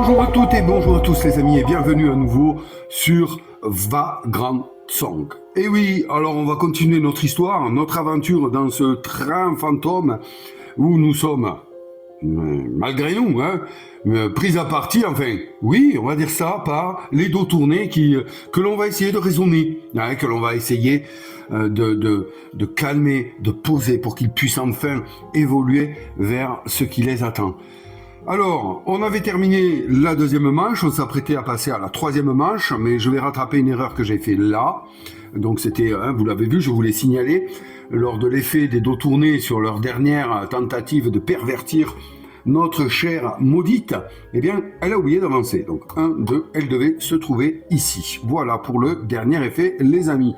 Bonjour à toutes et bonjour à tous les amis et bienvenue à nouveau sur Vagrant Song. Et oui, alors on va continuer notre histoire, notre aventure dans ce train fantôme où nous sommes, malgré nous, pris à partie, enfin, oui, on va dire ça, par les dos tournés que l'on va essayer de raisonner, que l'on va essayer de calmer, de poser pour qu'ils puissent enfin évoluer vers ce qui les attend. Alors, on avait terminé la deuxième manche, on s'apprêtait à passer à la troisième manche, mais je vais rattraper une erreur que j'ai fait là. Donc c'était, vous l'avez vu, je vous l'ai signalé, lors de l'effet des dos tournés sur leur dernière tentative de pervertir notre chère maudite, eh bien, elle a oublié d'avancer. Donc 1, 2, elle devait se trouver ici. Voilà pour le dernier effet, les amis.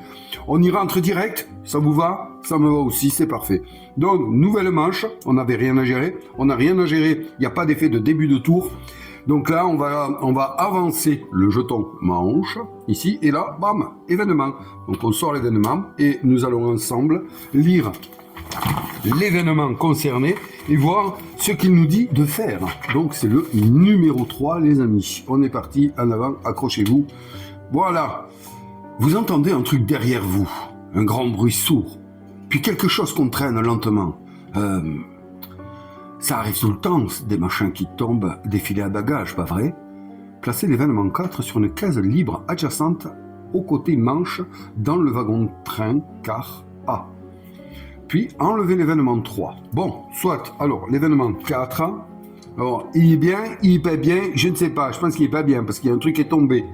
On y rentre direct, ça vous va? Ça me va aussi, c'est parfait. Donc, nouvelle manche, on n'avait rien à gérer. On n'a rien à gérer, il n'y a pas d'effet de début de tour. Donc là, on va avancer le jeton manche, ici, et là, bam, événement. Donc on sort l'événement et nous allons ensemble lire l'événement concerné et voir ce qu'il nous dit de faire. Donc c'est le numéro 3, les amis. On est parti, en avant, accrochez-vous. Voilà. Vous entendez un truc derrière vous, un grand bruit sourd, puis quelque chose qu'on traîne lentement. Ça arrive tout le temps, des machins qui tombent, des filets à bagages, pas vrai? Placez l'événement 4 sur une case libre adjacente au côté manche dans le wagon train car A. Puis enlevez l'événement 3. Bon, soit, alors l'événement 4, alors il est bien, il est pas bien, je ne sais pas, je pense qu'il est pas bien parce qu'il y a un truc qui est tombé.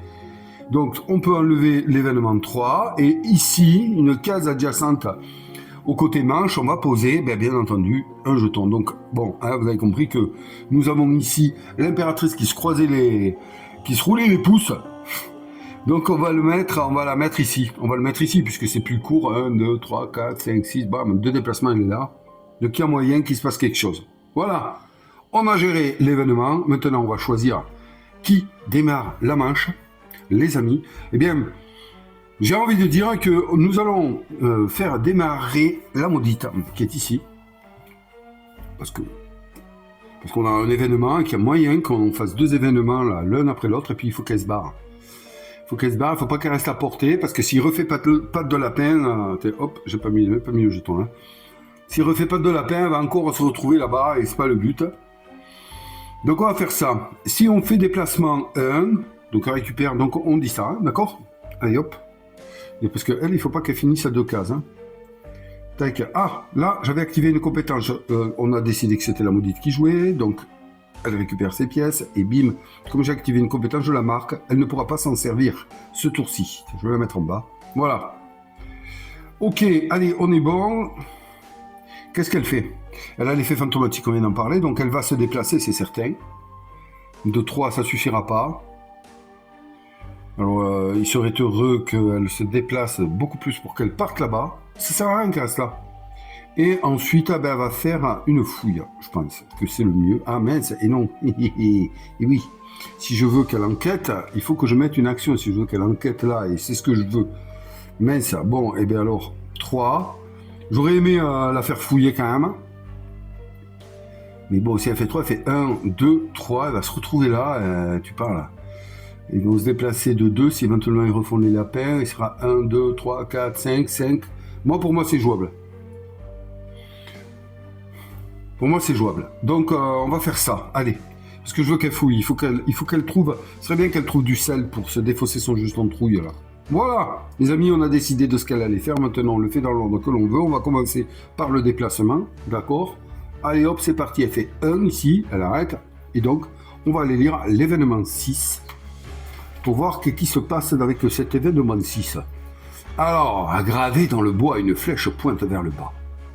Donc on peut enlever l'événement 3 et ici, une case adjacente au côté manche, on va poser, bien entendu, un jeton. Donc, bon, vous avez compris que nous avons ici l'impératrice qui se roulait les pouces. Donc, on va la mettre ici. On va le mettre ici, puisque c'est plus court. 1, 2, 3, 4, 5, 6, bam, 2 déplacements, elle est là. Donc, il y a moyen qu'il se passe quelque chose. Voilà. On a géré l'événement. Maintenant, on va choisir qui démarre la manche. Les amis, eh bien, j'ai envie de dire que nous allons faire démarrer la maudite qui est ici. Parce qu'on a un événement et qu'il y a moyen qu'on fasse 2 événements l'un après l'autre et puis il faut qu'elle se barre. Il ne faut pas qu'elle reste à portée parce que s'il refait pas de lapin, hop, j'ai pas mis le jeton là. S'il refait pas de lapin, elle va encore se retrouver là-bas et c'est pas le but. Donc on va faire ça. Si on fait déplacement 1, donc on récupère, donc on dit ça, d'accord? Allez hop. Et parce qu'elle, il ne faut pas qu'elle finisse à 2 cases. Tac. Ah, là, j'avais activé une compétence. On a décidé que c'était la maudite qui jouait, donc elle récupère ses pièces, et bim, comme j'ai activé une compétence, je la marque. Elle ne pourra pas s'en servir ce tour-ci. Je vais la mettre en bas. Voilà. Ok, allez, on est bon. Qu'est-ce qu'elle fait? Elle a l'effet fantomatique, on vient d'en parler, donc elle va se déplacer, c'est certain. De 3, ça suffira pas. Alors, il serait heureux qu'elle se déplace beaucoup plus pour qu'elle parte là-bas. Ça sert à rien qu'elle reste là. Et ensuite, elle va faire une fouille. Je pense que c'est le mieux. Ah mince, et non. Et oui, si je veux qu'elle enquête, il faut que je mette une action. Si je veux qu'elle enquête là, et c'est ce que je veux. Mince, bon, et bien alors, 3. J'aurais aimé la faire fouiller quand même. Mais bon, si elle fait 3, elle fait 1, 2, 3. Elle va se retrouver là, tu parles. Ils vont se déplacer de 2, si éventuellement ils refont les lapins, il sera 1, 2, 3, 4, 5, 5. Pour moi, c'est jouable. Pour moi, c'est jouable. Donc, on va faire ça. Allez. Parce que je veux qu'elle fouille. Il faut qu'elle trouve... Ce serait bien qu'elle trouve du sel pour se défausser son jeton de trouille, là. Voilà. Les amis, on a décidé de ce qu'elle allait faire. Maintenant, on le fait dans l'ordre que l'on veut. On va commencer par le déplacement. D'accord? Allez, hop, c'est parti. Elle fait 1 ici. Elle arrête. Et donc, on va aller lire l'événement 6. Pour voir ce qui se passe avec cet événement 6. Alors, gravé dans le bois, une flèche pointe vers le bas.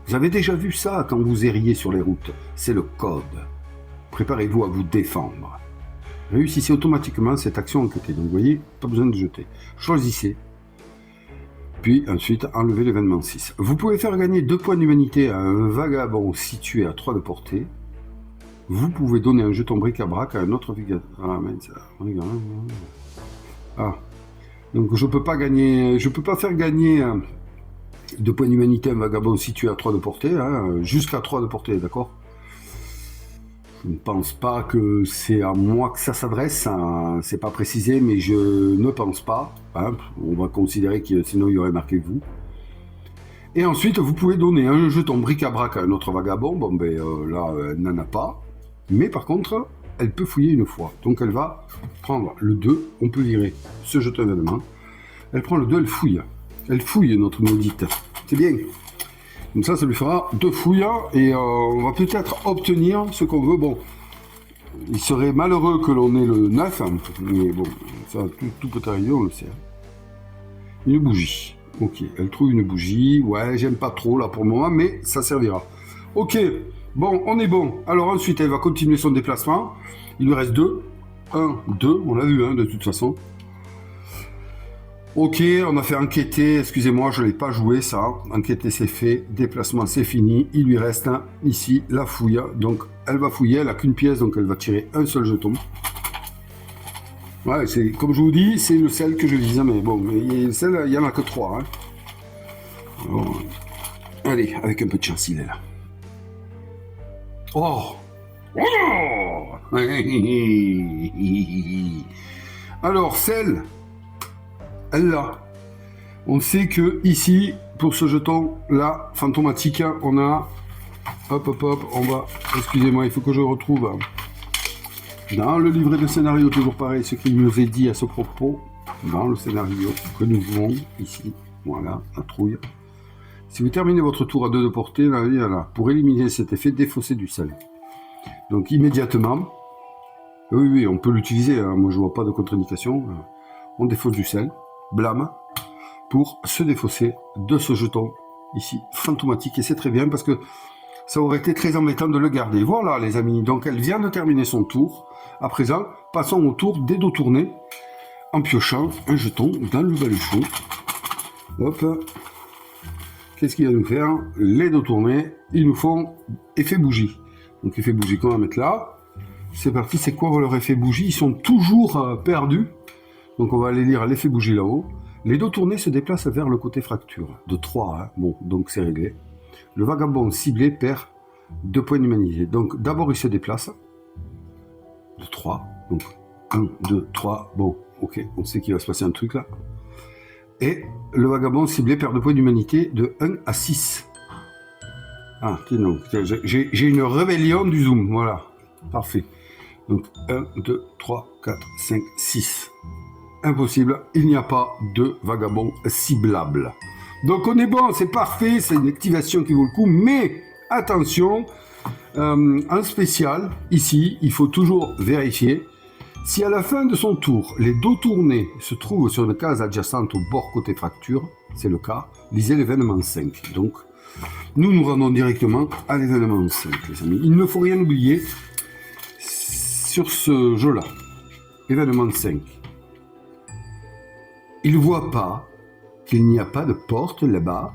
Vous avez déjà vu ça quand vous erriez sur les routes. C'est le code. Préparez-vous à vous défendre. Réussissez automatiquement cette action enquêtée. Donc vous voyez, pas besoin de jeter. Choisissez. Puis ensuite, enlevez l'événement 6. Vous pouvez faire gagner 2 points d'humanité à un vagabond situé à 3 de portée. Vous pouvez donner un jeton bric-à-brac à un autre vagabond. Donc je peux pas faire gagner 2 points d'humanité à un vagabond situé à 3 de portée, jusqu'à 3 de portée, d'accord? Je ne pense pas que c'est à moi que ça s'adresse, hein, c'est pas précisé, mais je ne pense pas. Hein, on va considérer que sinon il y aurait marqué vous. Et ensuite, vous pouvez donner un jeton bric-à-brac à un autre vagabond. Bon, ben là, elle n'en a pas. Mais par contre, elle peut fouiller une fois. Donc elle va prendre le 2, on peut virer ce jeton événement. Elle prend le 2, elle fouille. Elle fouille notre maudite. C'est bien. Comme ça lui fera 2 fouilles et on va peut-être obtenir ce qu'on veut. Bon, il serait malheureux que l'on ait le 9, mais bon, ça tout peut arriver, on le sait. Une bougie. Ok, elle trouve une bougie. Ouais, j'aime pas trop là pour le moment, mais ça servira. Ok, bon, on est bon. Alors ensuite, elle va continuer son déplacement. Il lui reste 2. 1, 2, on l'a vu de toute façon. Ok, on a fait enquêter, excusez-moi, je ne l'ai pas joué ça. Enquêter c'est fait, déplacement c'est fini. Il lui reste ici la fouille. Donc elle va fouiller, elle n'a qu'une pièce, donc elle va tirer un seul jeton. Ouais, c'est comme je vous dis, c'est le sel que je vise, mais bon, le sel, il n'y en a que 3. Hein. Alors, allez, avec un peu de chance, il est là. Oh, oh. Alors, sel, elle l'a. On sait que ici, pour ce jeton là, fantomatique, on a... Hop, on va... Excusez-moi, il faut que je retrouve... Dans le livret de scénario, toujours pareil, ce qu'il nous est dit à ce propos, dans le scénario que nous voulons ici, voilà, la trouille. Si vous terminez votre tour à 2 de portée, là, pour éliminer cet effet, défaussez du sel. Donc immédiatement, oui, on peut l'utiliser, hein, moi je vois pas de contre-indication, on défausse du sel, blâme, pour se défausser de ce jeton ici, fantomatique, et c'est très bien parce que ça aurait été très embêtant de le garder. Voilà les amis, donc elle vient de terminer son tour. À présent, passons au tour des dos tournés en piochant un jeton dans le baluchon. Hop. Qu'est-ce qu'il va nous faire? Les dos tournés, ils nous font effet bougie. Donc effet bougie qu'on va mettre là. C'est parti, c'est quoi leur effet bougie? Ils sont toujours perdus. Donc on va aller lire l'effet bougie là-haut. Les dos tournés se déplacent vers le côté fracture. De 3, hein. Bon, donc c'est réglé. Le vagabond ciblé perd 2 points d'humanité. Donc d'abord il se déplace. De 3. Donc 1, 2, 3. Bon, ok, on sait qu'il va se passer un truc là. Et le vagabond ciblé perd 2 points d'humanité de 1 à 6. Ah, non, j'ai une rébellion du zoom, voilà. Parfait. Donc 1, 2, 3, 4, 5, 6. Impossible, il n'y a pas de vagabond ciblable. Donc on est bon, c'est parfait, c'est une activation qui vaut le coup, mais attention, en spécial, ici, il faut toujours vérifier si à la fin de son tour, les dos tournés se trouvent sur une case adjacente au bord côté fracture, c'est le cas, lisez l'événement 5. Donc, nous rendons directement à l'événement 5, les amis. Il ne faut rien oublier sur ce jeu-là. Événement 5. Il ne voit pas qu'il n'y a pas de porte là-bas.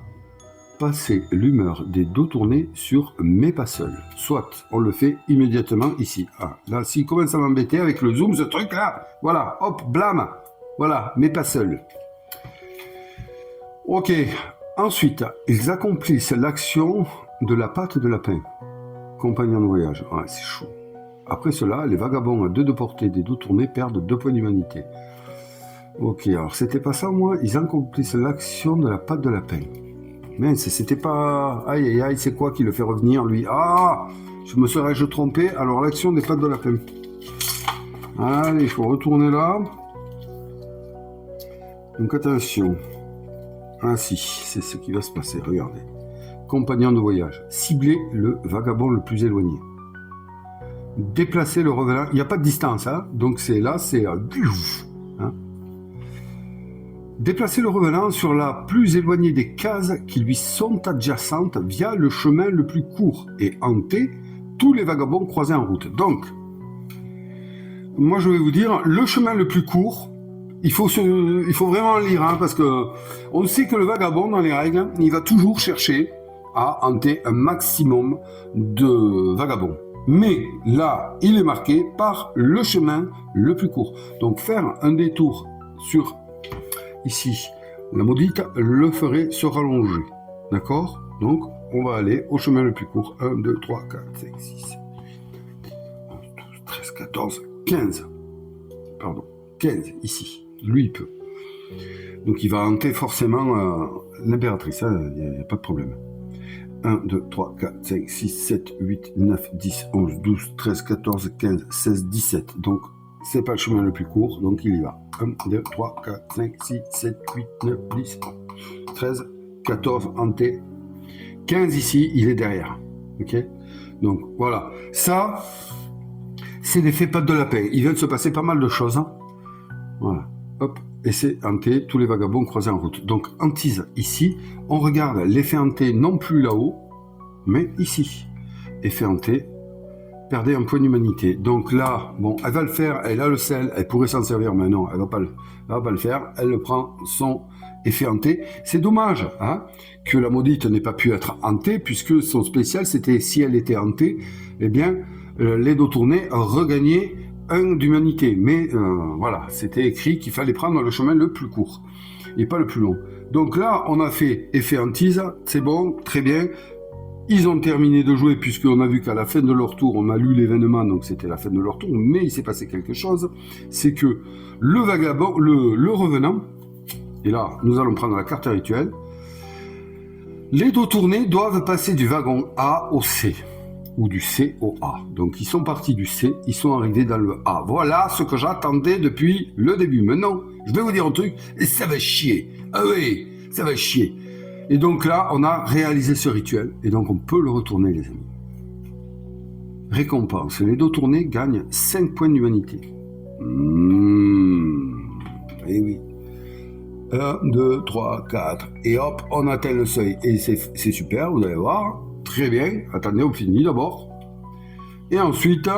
Passer l'humeur des dos tournés sur mais pas seul. Soit on le fait immédiatement ici. Ah, là, s'il commence à m'embêter avec le zoom, ce truc là, voilà, hop, blâme, voilà, mais pas seul. Ok, ensuite, ils accomplissent l'action de la patte de lapin. Compagnon de voyage, ouais, c'est chaud. Après cela, les vagabonds à 2 de portée des dos tournés perdent 2 points d'humanité. Ok, alors c'était pas ça, moi, ils accomplissent l'action de la patte de lapin. Mince, c'était pas... Aïe, c'est quoi qui le fait revenir, lui? Ah, je serais-je trompé? Alors, l'action des pattes de lapin. Allez, il faut retourner là. Donc, attention. Ah si, c'est ce qui va se passer, regardez. Compagnon de voyage. Ciblez le vagabond le plus éloigné. Déplacez le revenant. Il n'y a pas de distance, hein. Donc, c'est là, c'est... Hein. Déplacez le revenant sur la plus éloignée des cases qui lui sont adjacentes via le chemin le plus court et hantez tous les vagabonds croisés en route. Donc, moi je vais vous dire, le chemin le plus court, il faut vraiment le lire, hein, parce que on sait que le vagabond, dans les règles, il va toujours chercher à hanter un maximum de vagabonds. Mais là, il est marqué par le chemin le plus court. Donc faire un détour sur... Ici, la maudite le ferait se rallonger. D'accord? Donc, on va aller au chemin le plus court. 1, 2, 3, 4, 5, 6. 13, 14, 15. Pardon, 15 ici. Lui, il peut. Donc il va hanter forcément l'impératrice, il n'y a pas de problème. 1, 2, 3, 4, 5, 6, 7, 8, 9, 10, 11, 12, 13, 14, 15, 16, 17. Donc c'est pas le chemin le plus court, donc il y va. 1, 2, 3, 4, 5, 6, 7, 8, 9, 10, 13, 14, hanté. 15 ici, il est derrière. Ok. Donc voilà, ça, c'est l'effet patte de lapin. Il vient de se passer pas mal de choses. Hein. Voilà, hop, et c'est hanté, tous les vagabonds croisés en route. Donc hantise ici, on regarde l'effet hanté non plus là-haut, mais ici. Effet hanté, perdez un point d'humanité. Donc là, bon, elle va le faire, elle a le sel, elle pourrait s'en servir, mais non, elle va pas le faire. Elle le prend, son effet hanté. C'est dommage hein, que la maudite n'ait pas pu être hantée, puisque son spécial, c'était si elle était hantée, eh bien, les dos tournés regagnaient 1 d'humanité. Mais voilà, c'était écrit qu'il fallait prendre le chemin le plus court, et pas le plus long. Donc là, on a fait effet hantise, c'est bon, très bien. Ils ont terminé de jouer, puisqu'on a vu qu'à la fin de leur tour, on a lu l'événement, donc c'était la fin de leur tour, mais il s'est passé quelque chose, c'est que le vagabond, le revenant, et là, nous allons prendre la carte rituelle, les dos tournés doivent passer du wagon A au C, ou du C au A. Donc ils sont partis du C, ils sont arrivés dans le A. Voilà ce que j'attendais depuis le début. Maintenant, je vais vous dire un truc, et ça va chier. Ah oui, ça va chier. Et donc là, on a réalisé ce rituel, et donc on peut le retourner, les amis. Récompense, les dos tournés gagnent 5 points d'humanité. Eh oui. 1, 2, 3, 4, et hop, on atteint le seuil. Et c'est super, vous allez voir. Très bien. Attendez, on finit d'abord. Et ensuite,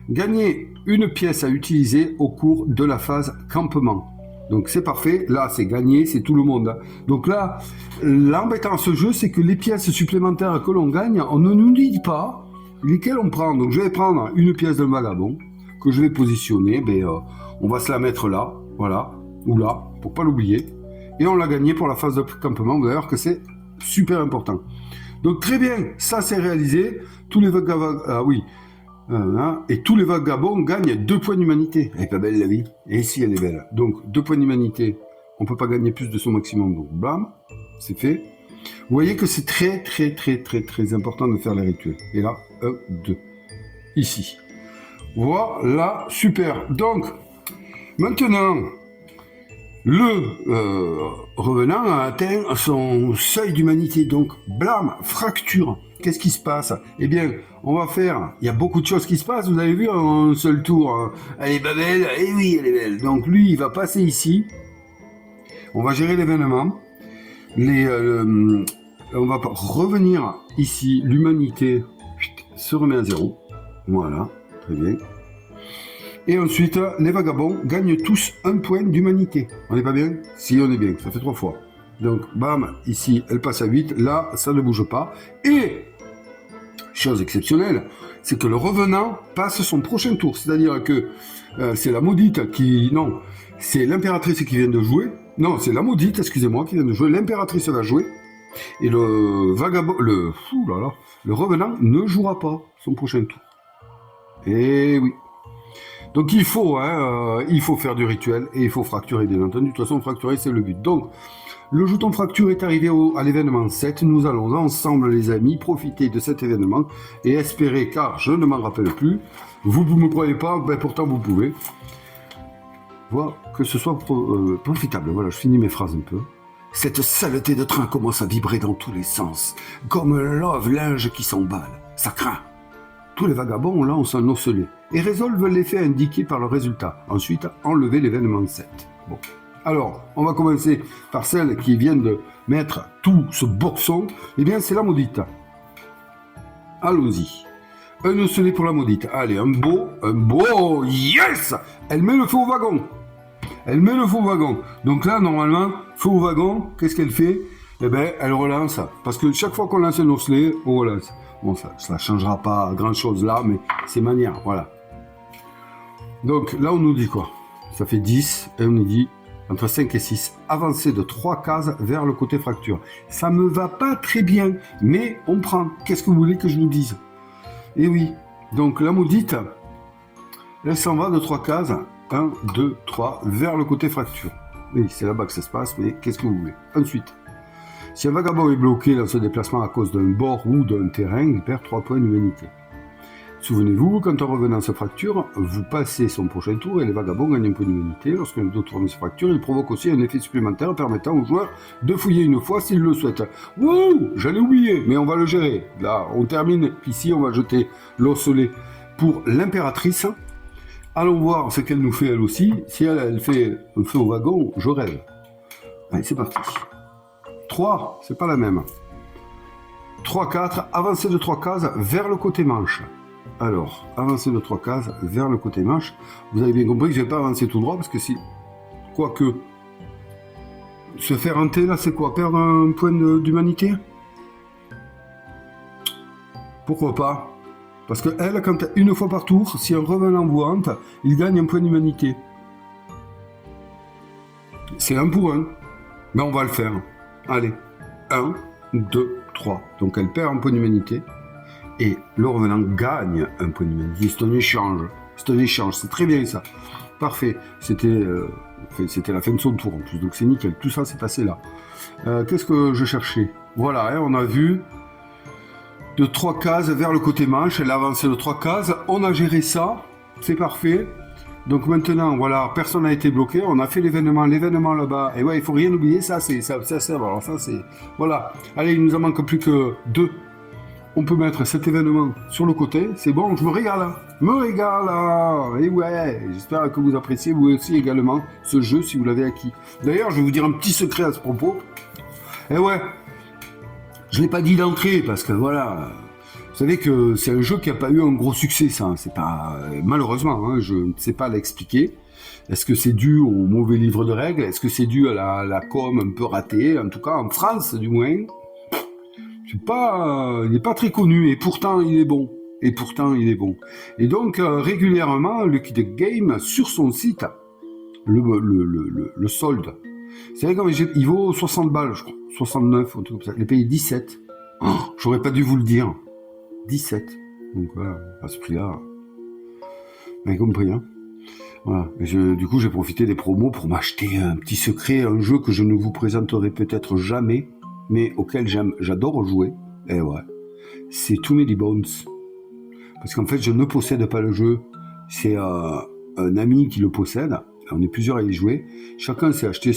gagner une pièce à utiliser au cours de la phase campement. Donc c'est parfait, là c'est gagné, c'est tout le monde. Donc là, l'embêtant à ce jeu, c'est que les pièces supplémentaires que l'on gagne, on ne nous dit pas lesquelles on prend. Donc je vais prendre une pièce de vagabond, que je vais positionner, on va se la mettre là, voilà, ou là, pour pas l'oublier. Et on l'a gagné pour la phase de campement, d'ailleurs que c'est super important. Donc très bien, ça c'est réalisé, tous les vagabonds, ah oui, et tous les vagabonds gagnent 2 points d'humanité. Elle est pas belle la vie. Et si elle est belle. Donc 2 points d'humanité, on peut pas gagner plus de son maximum. Donc bam, c'est fait. Vous voyez que c'est très très très très très important de faire les rituels. Et là, 1, 2. Ici. Voilà, super. Donc, maintenant, le revenant a atteint son seuil d'humanité. Donc, blam, fracture. Qu'est-ce qui se passe? Eh bien, on va faire... Il y a beaucoup de choses qui se passent, vous avez vu, en un seul tour. Hein. Elle est pas belle? Eh oui, elle est belle. Donc, lui, il va passer ici. On va gérer l'événement. On va revenir ici. L'humanité se remet à 0. Voilà, très bien. Et ensuite, les vagabonds gagnent tous 1 point d'humanité. On n'est pas bien? Si, on est bien. Ça fait 3 fois. Donc, bam, ici, elle passe à 8. Là, ça ne bouge pas. Et, chose exceptionnelle, c'est que le revenant passe son prochain tour. C'est-à-dire que c'est la maudite qui... Non, c'est l'impératrice qui vient de jouer. Non, c'est la maudite, excusez-moi, qui vient de jouer. L'impératrice va jouer. Et le vagabond... Le revenant ne jouera pas son prochain tour. Et oui. Donc il faut faire du rituel et il faut fracturer, bien entendu. De toute façon, fracturer, c'est le but. Donc, le jeton fracture est arrivé à l'événement 7. Nous allons ensemble, les amis, profiter de cet événement et espérer, car je ne m'en rappelle plus, vous ne me croyez pas, ben pourtant vous pouvez, voir que ce soit profitable. Voilà, je finis mes phrases un peu. Cette saleté de train commence à vibrer dans tous les sens, comme un lave-linge qui s'emballe. Ça craint. Tous les vagabonds lancent un osselet et résolvent l'effet indiqué par le résultat. Ensuite, enlever l'événement 7. Bon. Alors, on va commencer par celle qui vient de mettre tout ce boxon. Eh bien, c'est la maudite. Allons-y. Un osselet pour la maudite. Allez, un beau, yes! Elle met le feu au wagon. Elle met le feu au wagon. Donc là, normalement, feu au wagon, qu'est-ce qu'elle fait? Eh bien, elle relance. Parce que chaque fois qu'on lance un osselet, on relance. Bon, ça ne changera pas grand-chose là, mais c'est manière, voilà. Donc là, on nous dit quoi? Ça fait 10, et on nous dit, entre 5 et 6, avancer de 3 cases vers le côté fracture. Ça me va pas très bien, mais on prend. Qu'est-ce que vous voulez que je vous dise? Eh oui, donc la maudite, Elle s'en va de 3 cases. 1, 2, 3, vers le côté fracture. Oui, c'est là-bas que ça se passe, mais qu'est-ce que vous voulez? Ensuite, si un vagabond est bloqué dans ce déplacement à cause d'un bord ou d'un terrain, il perd 3 points d'humanité. Souvenez-vous, quand un revenant se fracture, vous passez son prochain tour et les vagabonds gagnent un point d'humanité. Lorsqu'un dos tourné se fracture, il provoque aussi un effet supplémentaire permettant au joueur de fouiller une fois s'il le souhaite. Wouh, j'allais oublier, mais on va le gérer. Là, on termine. Ici, on va jeter l'osselet pour l'impératrice. Allons voir ce qu'elle nous fait elle aussi. Si elle fait un feu au wagon, je rêve. Allez, c'est parti. 3, c'est pas la même. 3, 4, avancez de 3 cases vers le côté manche. Alors, avancer de 3 cases vers le côté manche. Vous avez bien compris que je ne vais pas avancer tout droit parce que si... Quoique... Se faire hanter là, c'est quoi? Perdre un point d'humanité? Pourquoi pas? Parce que elle, quand une fois par tour, si un revenant vous hante, il gagne un point d'humanité. C'est 1 pour 1. Mais on va le faire. Allez. 1, 2, 3. Donc elle perd un point d'humanité. Et le revenant gagne un point d'humanité. C'est un échange. C'est un échange. C'est très bien ça. Parfait. C'était la fin de son tour en plus. Donc c'est nickel. Tout ça s'est passé là. Qu'est-ce que je cherchais? Voilà, hein, on a vu de 3 cases vers le côté manche. Elle a avancé de 3 cases. On a géré ça. C'est parfait. Donc maintenant, voilà, personne n'a été bloqué. On a fait l'événement là-bas. Et ouais, il faut rien oublier. Ça, c'est ça. Alors ça, c'est... Voilà. Allez, il nous en manque plus que 2. On peut mettre cet événement sur le côté, c'est bon, je me régale là, et ouais, j'espère que vous appréciez vous aussi également ce jeu si vous l'avez acquis. D'ailleurs, je vais vous dire un petit secret à ce propos, et ouais, je ne l'ai pas dit d'entrée, parce que voilà, vous savez que c'est un jeu qui n'a pas eu un gros succès, ça, c'est pas, malheureusement, hein, je ne sais pas l'expliquer. Est-ce que c'est dû au mauvais livre de règles? Est-ce que c'est dû à la com un peu ratée? En tout cas, en France, du moins. Il n'est pas très connu, et pourtant il est bon. Et donc, régulièrement, Lucky Duck Game, sur son site, le solde, c'est vrai qu'il vaut 60 balles, je crois, 69, un truc comme ça. Il est payé 17. Oh, j'aurais pas dû vous le dire. 17. Donc voilà, à ce prix-là, vous avez compris, hein. Voilà. Du coup, j'ai profité des promos pour m'acheter un petit secret, un jeu que je ne vous présenterai peut-être jamais, mais auquel j'adore jouer, et ouais, c'est Too Many Bones. Parce qu'en fait, je ne possède pas le jeu, c'est un ami qui le possède, on est plusieurs à y jouer, chacun s'est acheté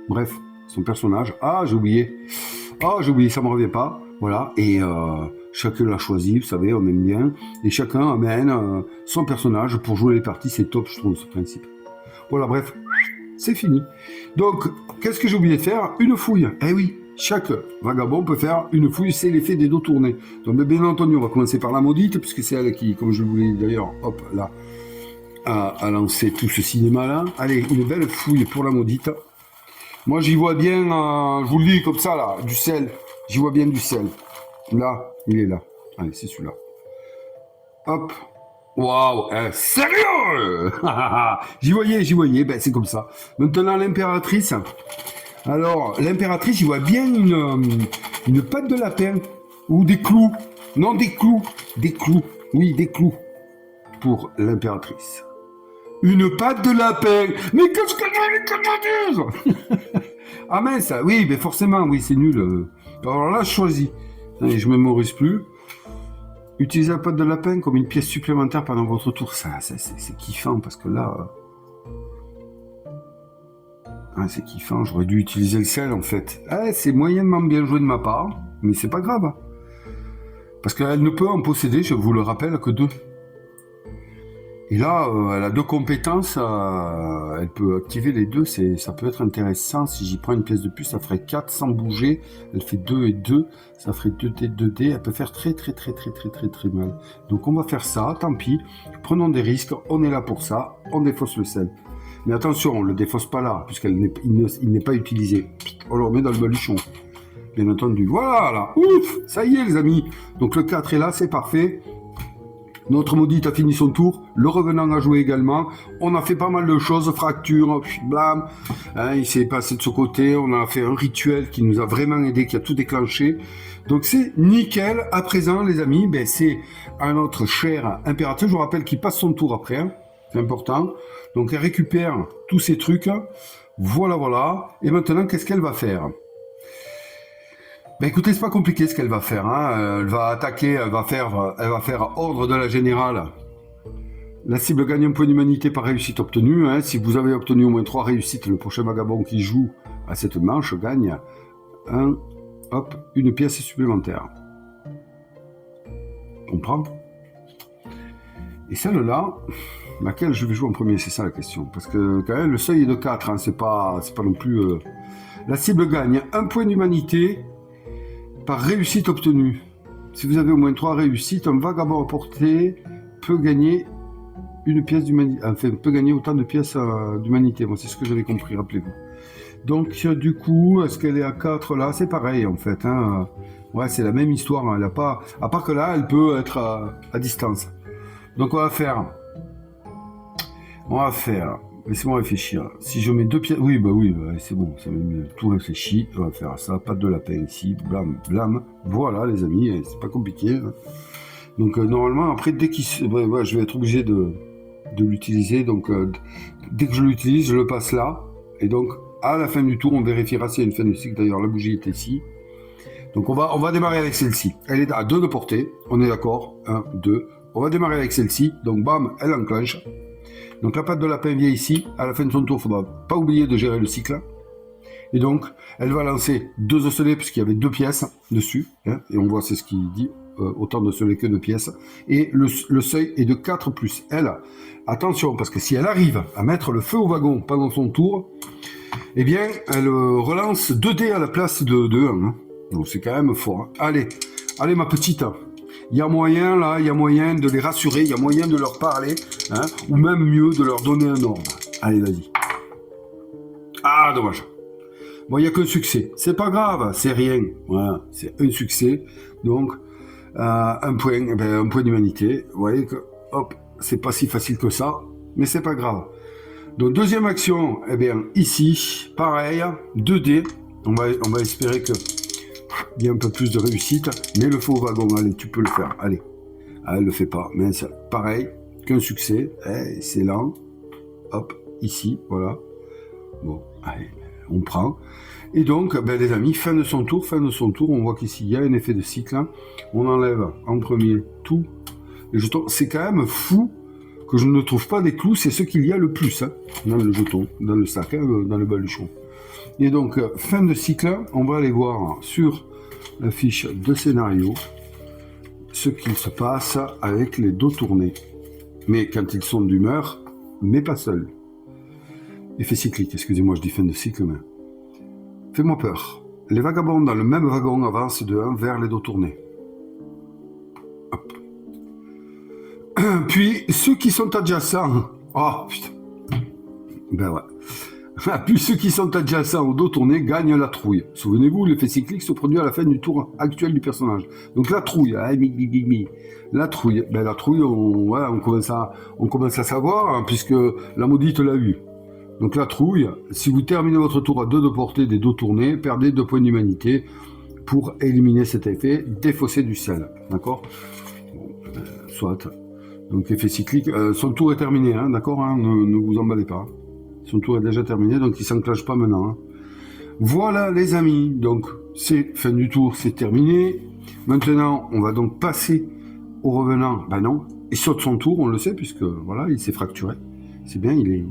bref, son personnage, j'ai oublié, ça me revient pas, voilà, et chacun l'a choisi, vous savez, on aime bien, et chacun amène son personnage pour jouer les parties, c'est top, je trouve, ce principe. Voilà, bref, c'est fini. Donc, qu'est-ce que j'ai oublié de faire? Une fouille. Eh oui, chaque vagabond peut faire une fouille, c'est l'effet des dos tournés. Donc, bien entendu, on va commencer par la maudite, puisque c'est elle qui, comme je le voulais d'ailleurs, hop, là, a lancé tout ce cinéma-là. Allez, une belle fouille pour la maudite. Moi, j'y vois bien, je vous le dis comme ça, là, du sel. J'y vois bien du sel. Là, il est là. Allez, c'est celui-là. Hop. Waouh, sérieux? J'y voyais, ben c'est comme ça. Maintenant, l'impératrice. Alors, l'impératrice, j'y vois bien une patte de lapin. Ou des clous. Non, des clous. Des clous. Oui, des clous. Pour l'impératrice. Une patte de lapin. Mais qu'est-ce que je dis? Ah mince, oui, mais forcément, oui, c'est nul. Alors là, je choisis. Allez, je ne mémorise plus. Utilisez la patte de lapin comme une pièce supplémentaire pendant votre tour. Ça c'est kiffant parce que là... c'est kiffant, j'aurais dû utiliser le sel en fait. C'est moyennement bien joué de ma part, mais c'est pas grave. Parce qu'elle ne peut en posséder, je vous le rappelle, que 2. Et là, elle a 2 compétences, elle peut activer les 2, ça peut être intéressant. Si j'y prends une pièce de plus, ça ferait 4 sans bouger. Elle fait 2 et 2, ça ferait 2D, 2D. Elle peut faire très mal. Donc on va faire ça, tant pis. Prenons des risques, on est là pour ça, on défausse le sel. Mais attention, on ne le défausse pas là, puisqu'il n'est pas utilisé. On le remet dans le baluchon. Bien entendu. Voilà, ouf, ça y est les amis. Donc le 4 est là, c'est parfait. Notre maudite a fini son tour, le revenant a joué également. On a fait pas mal de choses, fracture, blâme. Hein, il s'est passé de ce côté, on a fait un rituel qui nous a vraiment aidé, qui a tout déclenché. Donc c'est nickel. À présent, les amis, ben, c'est à notre cher impératrice. Je vous rappelle qu'il passe son tour après, hein. C'est important. Donc elle récupère tous ces trucs. Voilà, voilà. Et maintenant, qu'est-ce qu'elle va faire? Ben écoutez, c'est pas compliqué ce qu'elle va faire. Hein. Elle va attaquer, elle va faire ordre de la générale. La cible gagne un point d'humanité par réussite obtenue. Hein. Si vous avez obtenu au moins 3 réussites, le prochain vagabond qui joue à cette manche gagne une pièce supplémentaire. On comprend? Et celle-là, laquelle je vais jouer en premier, c'est ça la question. Parce que quand même, le seuil est de 4, hein, c'est pas non plus... La cible gagne un point d'humanité par réussite obtenue. Si vous avez au moins 3 réussites, un vagabond à portée peut gagner une pièce d'humanité. Enfin, peut gagner autant de pièces d'humanité. Moi, c'est ce que j'avais compris, rappelez-vous. Donc, du coup, est-ce qu'elle est à 4 là? C'est pareil, en fait. Hein. Ouais, c'est la même histoire. Hein. Elle a pas... À part que là, elle peut être à distance. Donc, on va faire... Laissez-moi réfléchir. Si je mets 2 pièces... Oui, c'est bon. Ça m'a tout réfléchi. On va faire ça. Patte de lapin ici. Blam, blam. Voilà, les amis. C'est pas compliqué. Hein. Donc, normalement, après, dès qu'il... je vais être obligé de l'utiliser. Donc, dès que je l'utilise, je le passe là. Et donc, à la fin du tour, on vérifiera s'il y a une fin de cycle. D'ailleurs, la bougie est ici. Donc, on va démarrer avec celle-ci. Elle est à 2 de portée. On est d'accord. 1, 2. On va démarrer avec celle-ci. Donc, bam, elle enclenche. Donc, la patte de lapin vient ici. À la fin de son tour, il ne faudra pas oublier de gérer le cycle. Et donc, elle va lancer 2 osselets, puisqu'il y avait 2 pièces dessus. Hein, et on voit, c'est ce qu'il dit. Autant d'osselets que de pièces. Et le seuil est de 4 plus. Elle, attention, parce que si elle arrive à mettre le feu au wagon pendant son tour, eh bien, elle relance 2 dés à la place de 1. Hein. Donc, c'est quand même fort. Hein. Allez, ma petite. Il y a moyen, là, il y a moyen de les rassurer, il y a moyen de leur parler, hein, ou même mieux, de leur donner un ordre. Allez, vas-y. Ah, dommage. Bon, il n'y a qu'un succès. C'est pas grave, c'est rien. Voilà, c'est un succès. Donc, un point d'humanité. Vous voyez que, hop, c'est pas si facile que ça, mais c'est pas grave. Donc, deuxième action, eh bien, ici, pareil, 2 dés. On va espérer que il y a un peu plus de réussite, mais le faux wagon, allez, tu peux le faire, allez. Elle le fait pas, mais ça, pareil, qu'un succès, c'est lent. Hop, ici, voilà. Bon, allez, on prend. Et donc, ben, les amis, fin de son tour, on voit qu'ici, il y a un effet de cycle. Hein. On enlève en premier tout. Les jetons, c'est quand même fou que je ne trouve pas des clous, c'est ce qu'il y a le plus hein, dans le jeton, dans le sac, hein, dans le baluchon. Et donc, fin de cycle, on va aller voir sur la fiche de scénario ce qu'il se passe avec les dos tournés. Mais quand ils sont d'humeur, mais pas seuls. Effet cyclique, excusez-moi, je dis fin de cycle, mais... Fais-moi peur. Les vagabonds dans le même wagon avancent de 1 vers les dos tournés. Hop. Puis, ceux qui sont adjacents... Oh, putain. Ben ouais. Puis ceux qui sont adjacents au dos tourné gagnent la trouille. Souvenez-vous, l'effet cyclique se produit à la fin du tour actuel du personnage. Donc la trouille, la trouille, ben la trouille, on commence à savoir, hein, puisque la maudite l'a eu. Donc la trouille, si vous terminez votre tour à 2 de portée des dos tournés, perdez 2 points d'humanité pour éliminer cet effet, défausser du sel. D'accord? Bon, soit. Donc effet cyclique, son tour est terminé, hein, d'accord, hein, ne vous emballez pas. Son tour est déjà terminé, donc il ne s'enclenche pas maintenant. Hein. Voilà les amis, donc c'est fin du tour, c'est terminé. Maintenant, on va donc passer au revenant. Ben non, il saute son tour, on le sait, puisque voilà, il s'est fracturé. C'est bien, il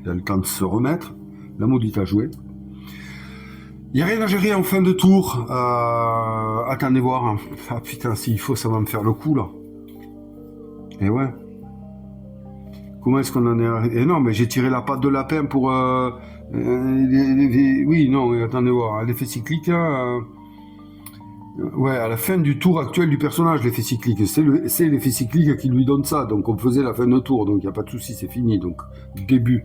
a le temps de se remettre. La maudite a joué. Il n'y a rien à gérer en fin de tour. Attendez voir. Hein. Ah putain, s'il faut, ça va me faire le coup là. Et ouais. Comment est-ce qu'on en est arrivé? Non, mais j'ai tiré la patte de lapin pour... oui, non, attendez voir. L'effet cyclique, ouais, à la fin du tour actuel du personnage, l'effet cyclique. C'est l'effet cyclique qui lui donne ça. Donc, on faisait la fin de tour. Donc, il n'y a pas de souci, c'est fini. Donc, début,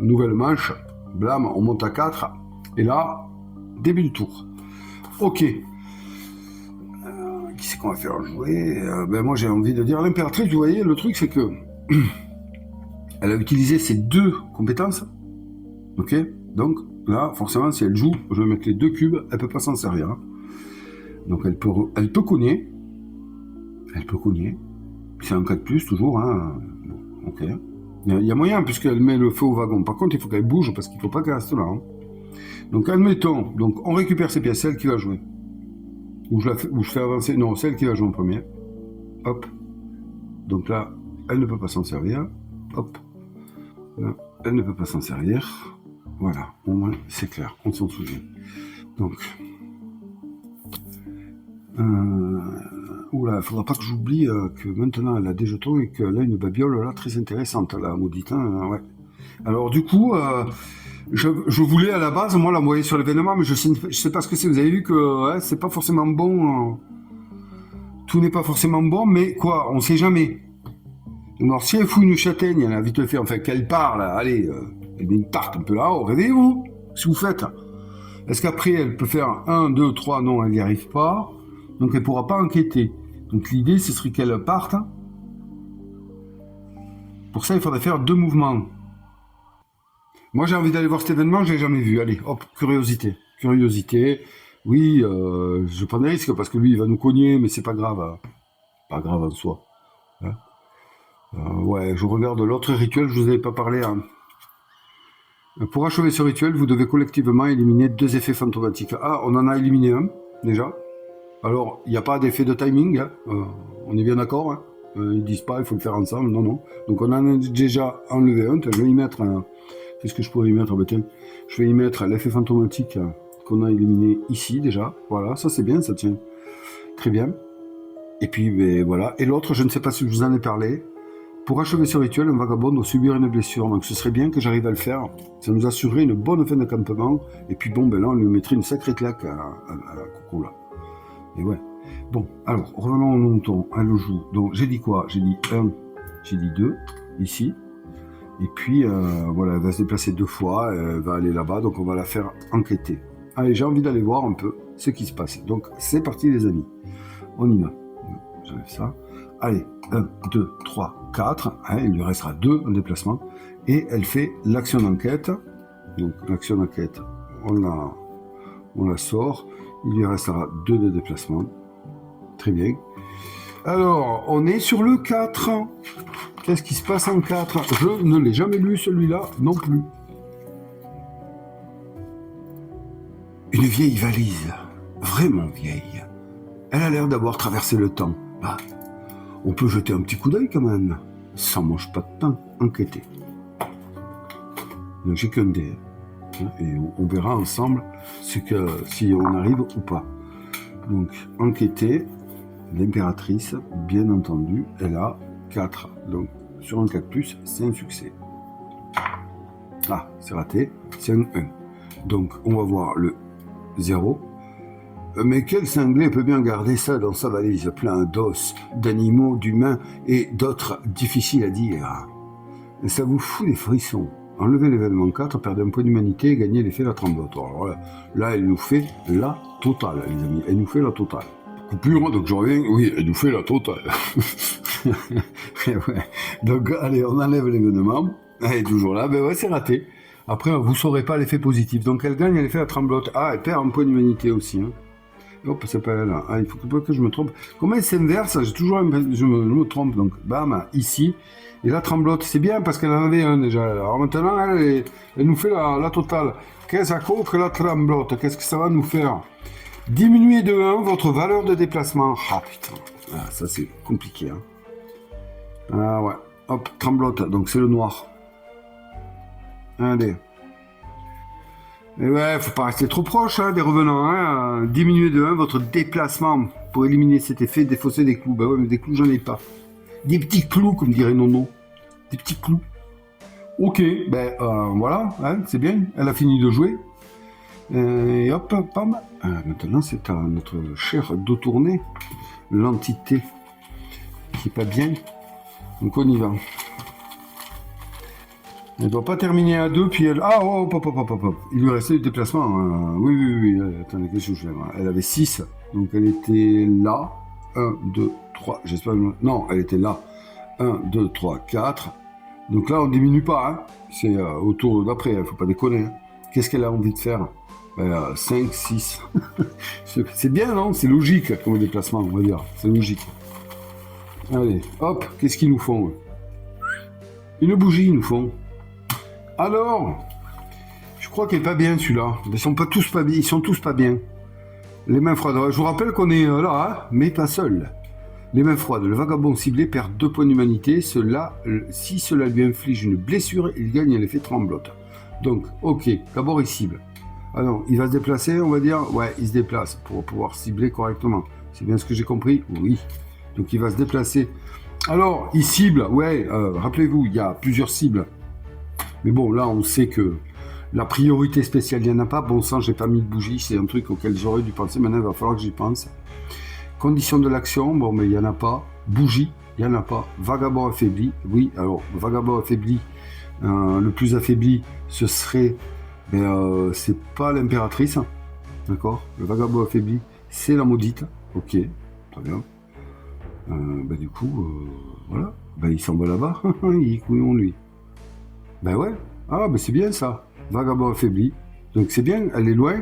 nouvelle manche. Blam, on monte à 4. Et là, début du tour. Ok. qui c'est qu'on va faire jouer? Ben moi j'ai envie de dire l'impératrice, vous voyez, le truc c'est que elle a utilisé ses 2 compétences. Ok? Donc là, forcément, si elle joue, je vais mettre les 2 cubes, elle peut pas s'en servir. Hein. Donc elle peut cogner. Elle peut cogner. C'est un 4+, toujours. Hein. Bon, ok. Il y a moyen, puisqu'elle met le feu au wagon. Par contre, il faut qu'elle bouge, parce qu'il ne faut pas qu'elle reste là. Hein. Donc admettons, donc, on récupère ses pièces, celle qui va jouer. Ou je fais avancer. Non, celle qui va jouer en premier. Hop. Donc là, elle ne peut pas s'en servir. Hop. Là, elle ne peut pas s'en servir. Voilà, au moins c'est clair, on s'en souvient. Donc, oula, il faudra pas que j'oublie que maintenant elle a des jetons et qu'elle a une babiole là très intéressante, la maudite. Hein, ouais. Alors du coup, je voulais à la base, moi, l'envoyer sur l'événement, mais je sais pas ce que c'est. Vous avez vu que c'est pas forcément bon. Tout n'est pas forcément bon, mais quoi, on sait jamais. Alors si elle fout une châtaigne, elle a vite fait, enfin qu'elle parle, allez, elle met une tarte un peu là-haut, réveillez-vous, si vous faites. Est-ce qu'après elle peut faire 1, 2, 3, non, elle n'y arrive pas, donc elle ne pourra pas enquêter. Donc l'idée, ce serait qu'elle parte. Pour ça, il faudrait faire 2 mouvements. Moi, j'ai envie d'aller voir cet événement, je l'ai jamais vu. Allez, hop, curiosité. Curiosité. Oui, je prends des risques parce que lui, il va nous cogner, mais c'est pas grave. Pas grave en soi. Hein. Ouais, je regarde l'autre rituel, je vous avais pas parlé. Hein. Pour achever ce rituel, vous devez collectivement éliminer 2 effets fantomatiques. Ah, on en a éliminé un, déjà. Alors, il n'y a pas d'effet de timing, hein. On est bien d'accord. Hein. Ils disent pas, il faut le faire ensemble, non, non. Donc on en a déjà enlevé un, je vais y mettre un... Qu'est-ce que je pourrais y mettre? Je vais y mettre l'effet fantomatique qu'on a éliminé ici, déjà. Voilà, ça c'est bien, ça tient très bien. Et puis, ben, voilà. Et l'autre, je ne sais pas si je vous en ai parlé. Pour achever ce rituel, un vagabond doit subir une blessure. Donc ce serait bien que j'arrive à le faire. Ça nous assurerait une bonne fin de campement. Et puis bon, ben là, on lui mettrait une sacrée claque à Coco, là. Et ouais. Bon, alors, revenons au mouton. Elle le joue. Donc j'ai dit quoi? J'ai dit 1, j'ai dit 2, ici. Et puis, voilà, elle va se déplacer 2 fois. Elle va aller là-bas. Donc on va la faire enquêter. Allez, j'ai envie d'aller voir un peu ce qui se passe. Donc c'est parti, les amis. On y va. J'enlève ça. Allez, 1, 2, 3, 4. Hein, il lui restera 2 en déplacement. Et elle fait l'action d'enquête. Donc l'action d'enquête, on la sort. Il lui restera 2 de déplacement. Très bien. Alors, on est sur le 4. Qu'est-ce qui se passe en 4? Je ne l'ai jamais lu, celui-là, non plus. Une vieille valise. Vraiment vieille. Elle a l'air d'avoir traversé le temps. Bah, on peut jeter un petit coup d'œil quand même. Ça mange pas de pain. Enquêter. Donc j'ai qu'un dé. Et on verra ensemble si on arrive ou pas. Donc enquêter. L'impératrice, bien entendu, elle a 4. Donc sur un 4+, c'est un succès. Ah, c'est raté. C'est un 1. Donc on va voir le 0. Mais quel cinglé peut bien garder ça dans sa valise, plein d'os, d'animaux, d'humains et d'autres difficiles à dire. Ça vous fout des frissons. Enlevez l'événement 4, perdez un point d'humanité et gagnez l'effet de la tremblote. Alors là, elle nous fait la totale, les amis. Elle nous fait la totale. Coupure, donc je reviens. Oui, elle nous fait la totale. Ouais. Donc allez, on enlève l'événement. Elle est toujours là. Ben ouais, c'est raté. Après, vous ne saurez pas l'effet positif. Donc elle gagne l'effet de la tremblote. Ah, elle perd un point d'humanité aussi. Hein. Hop, c'est pas elle. Ah, il faut pas que je me trompe. Comment elle s'inverse? J'ai toujours je me trompe. Donc, bam, ici. Et la tremblote, c'est bien parce qu'elle en avait un déjà. Alors maintenant, elle nous fait la totale. Qu'est-ce que la tremblote? Qu'est-ce que ça va nous faire? Diminuez de 1 votre valeur de déplacement. Ah putain. Ah, ça c'est compliqué. Hein. Ah ouais. Hop, tremblote. Donc c'est le noir. Allez. Et ouais, faut pas rester trop proche des revenants. Hein. Diminuez de 1 votre déplacement pour éliminer cet effet, défausser des clous. Bah ouais, mais des clous, j'en ai pas. Des petits clous, comme dirait Nono. Des petits clous. Ok, ben voilà, hein, c'est bien. Elle a fini de jouer. Et hop, pam. Maintenant, c'est à notre cher dos tourné, l'entité qui est pas bien. Donc on y va. Elle ne doit pas terminer à 2, puis elle... Ah, oh, hop. Il lui restait du déplacement. Oui. Attendez, qu'est-ce que je fais? Elle avait 6, donc elle était là. 1, 2, 3. J'espère que... Non, elle était là. 1, 2, 3, 4. Donc là, on ne diminue pas. Hein. C'est au tour d'après, il ne faut pas déconner. Hein. Qu'est-ce qu'elle a envie de faire 5, 6. C'est bien, non? C'est logique comme déplacement, on va dire. C'est logique. Allez, hop, qu'est-ce qu'ils nous font? Une bougie, ils nous font. Alors, je crois qu'il n'est pas bien celui-là. Ils sont pas tous pas bien. Ils sont tous pas bien. Les mains froides. Je vous rappelle qu'on est là, hein, mais pas seul. Les mains froides. Le vagabond ciblé perd 2 points d'humanité. Si cela lui inflige une blessure, il gagne l'effet tremblote. Donc, ok. D'abord, il cible. Ah non, il va se déplacer, on va dire. Ouais, il se déplace pour pouvoir cibler correctement. C'est bien ce que j'ai compris? Oui. Donc, il va se déplacer. Alors, il cible. Ouais, rappelez-vous, il y a plusieurs cibles. Mais bon, là, on sait que la priorité spéciale, il n'y en a pas. Bon sang, j'ai pas mis de bougie, c'est un truc auquel j'aurais dû penser. Maintenant, il va falloir que j'y pense. Conditions de l'action, bon, mais il n'y en a pas. Bougie, il n'y en a pas. Vagabond affaibli, oui. Alors, vagabond affaibli, le plus affaibli, ce serait... c'est pas l'impératrice, d'accord? Le vagabond affaibli, c'est la maudite. Ok, très bien. Du coup, voilà. Il s'en va là-bas. Il est couillon, lui. Ouais. Ah, c'est bien ça. Vagabond affaibli. Donc c'est bien, elle est loin.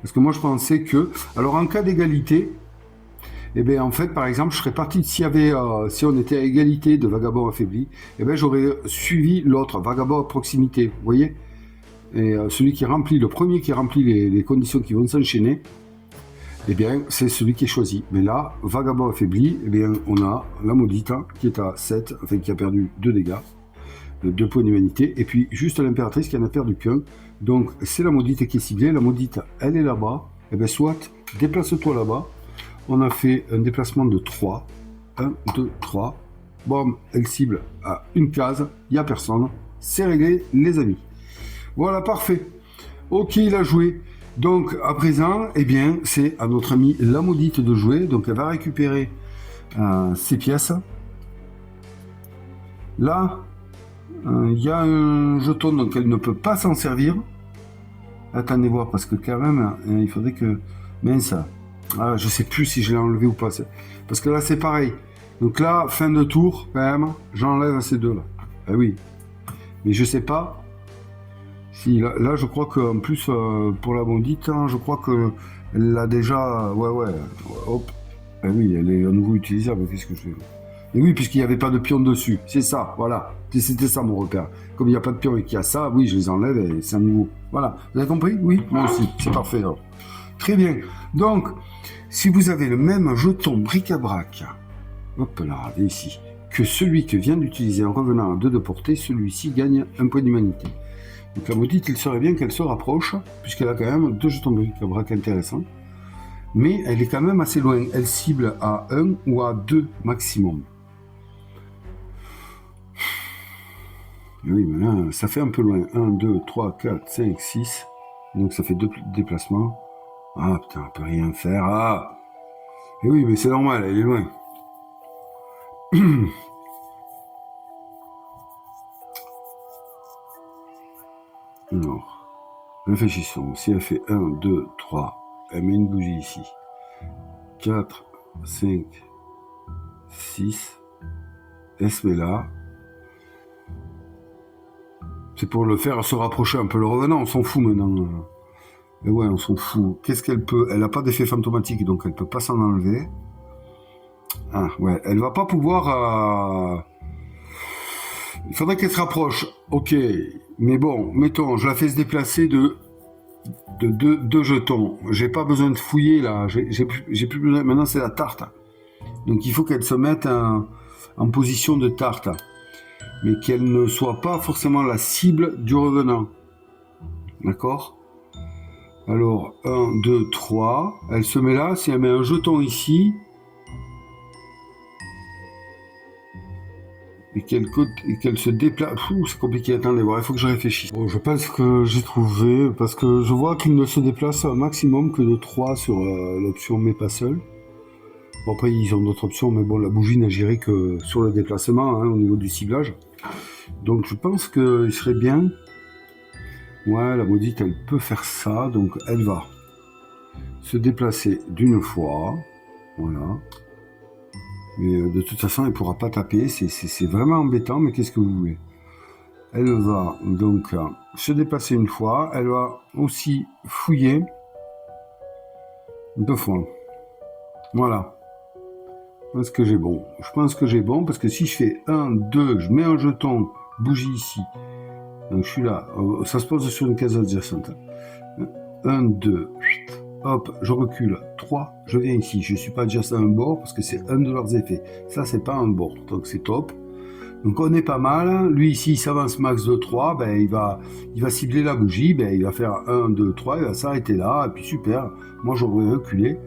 Parce que moi je pensais que... Alors en cas d'égalité, en fait par exemple je serais parti, si on était à égalité de vagabond affaibli, j'aurais suivi l'autre, vagabond à proximité, vous voyez. Et celui qui remplit, le premier qui remplit les conditions qui vont s'enchaîner, c'est celui qui est choisi. Mais là, vagabond affaibli, on a la maudite qui est à 7, enfin qui a perdu 2 dégâts. 2 points d'humanité, et puis juste l'impératrice qui en a perdu qu'un. Donc c'est la maudite qui est ciblée, la maudite elle est là-bas, soit déplace-toi là-bas. On a fait un déplacement de 3, 1, 2, 3, bon, elle cible à une case, il n'y a personne, c'est réglé les amis. Voilà, parfait. Ok, il a joué. Donc à présent, c'est à notre amie la maudite de jouer, donc elle va récupérer ses pièces. Là, il y a un jeton, donc elle ne peut pas s'en servir. Attendez voir, parce que quand même, il faudrait que... Mince. Ah, je sais plus si je l'ai enlevé ou pas. Parce que là, c'est pareil. Donc là, fin de tour, quand même, j'enlève ces deux-là. Ah oui. Mais je sais pas si... Là, je crois qu'en plus, pour la maudite, je crois que elle l'a déjà... Ouais. Hop. Ah oui, elle est à nouveau utilisable. Qu'est-ce que je fais? Et oui, puisqu'il n'y avait pas de pion dessus. C'est ça, voilà. C'était ça mon repère. Comme il n'y a pas de pion et qu'il y a ça, oui, je les enlève et c'est à nouveau. Voilà. Vous avez compris? Oui, moi aussi. C'est parfait. Alors. Très bien. Donc, si vous avez le même jeton bric-à-brac, hop là, ici, que celui que vient d'utiliser en revenant à 2 de portée, celui-ci gagne 1 point d'humanité. Donc la maudite, il serait bien qu'elle se rapproche, puisqu'elle a quand même 2 jetons bric-à-brac intéressants. Mais elle est quand même assez loin. Elle cible à 1 ou à 2 maximum. Oui, mais là, ça fait un peu loin. 1, 2, 3, 4, 5, 6. Donc ça fait 2 déplacements. Ah putain, on peut rien faire. Ah! Et oui, mais c'est normal, elle est loin. Alors, réfléchissons. Si elle fait 1, 2, 3, elle met une bougie ici. 4, 5, 6. Elle se met là. C'est pour le faire se rapprocher un peu le revenant, on s'en fout maintenant. Mais ouais, on s'en fout. Qu'est-ce qu'elle peut? Elle n'a pas d'effet fantomatique, donc elle peut pas s'en enlever. Ah ouais, elle va pas pouvoir... Il faudrait qu'elle se rapproche. Ok, mais bon, mettons, je la fais se déplacer de 2 jetons. J'ai pas besoin de fouiller là, j'ai plus besoin. Maintenant c'est la tarte. Donc il faut qu'elle se mette en position de tarte. Mais qu'elle ne soit pas forcément la cible du revenant. D'accord? Alors, 1, 2, 3. Elle se met là. Si elle met un jeton ici, et qu'elle se déplace... c'est compliqué, attendez voir, il faut que je réfléchisse. Bon, je pense que j'ai trouvé, parce que je vois qu'il ne se déplace un maximum que de 3 sur l'option mais pas seul. Bon, après, ils ont d'autres options, mais bon, la bougie n'agirait que sur le déplacement, au niveau du ciblage. Donc je pense qu'il serait bien. Ouais, la maudite, elle peut faire ça, donc elle va se déplacer d'une fois. Voilà. Mais de toute façon, elle ne pourra pas taper. C'est vraiment embêtant, mais qu'est-ce que vous voulez? Elle va donc se déplacer une fois. Elle va aussi fouiller 2 fois. Voilà. Je pense que j'ai bon. Je pense que j'ai bon parce que si je fais 1, 2, je mets un jeton bougie ici. Donc je suis là. Ça se pose sur une case adjacente. 1, 2, hop, je recule. 3, je viens ici. Je ne suis pas adjacent à un bord parce que c'est un de leurs effets. Ça, c'est pas un bord. Donc c'est top. Donc on est pas mal. Lui ici, il s'avance max de 3. Ben, il va cibler la bougie. Ben, il va faire 1, 2, 3. Il va s'arrêter là. Et puis super. Moi, j'aurais reculé.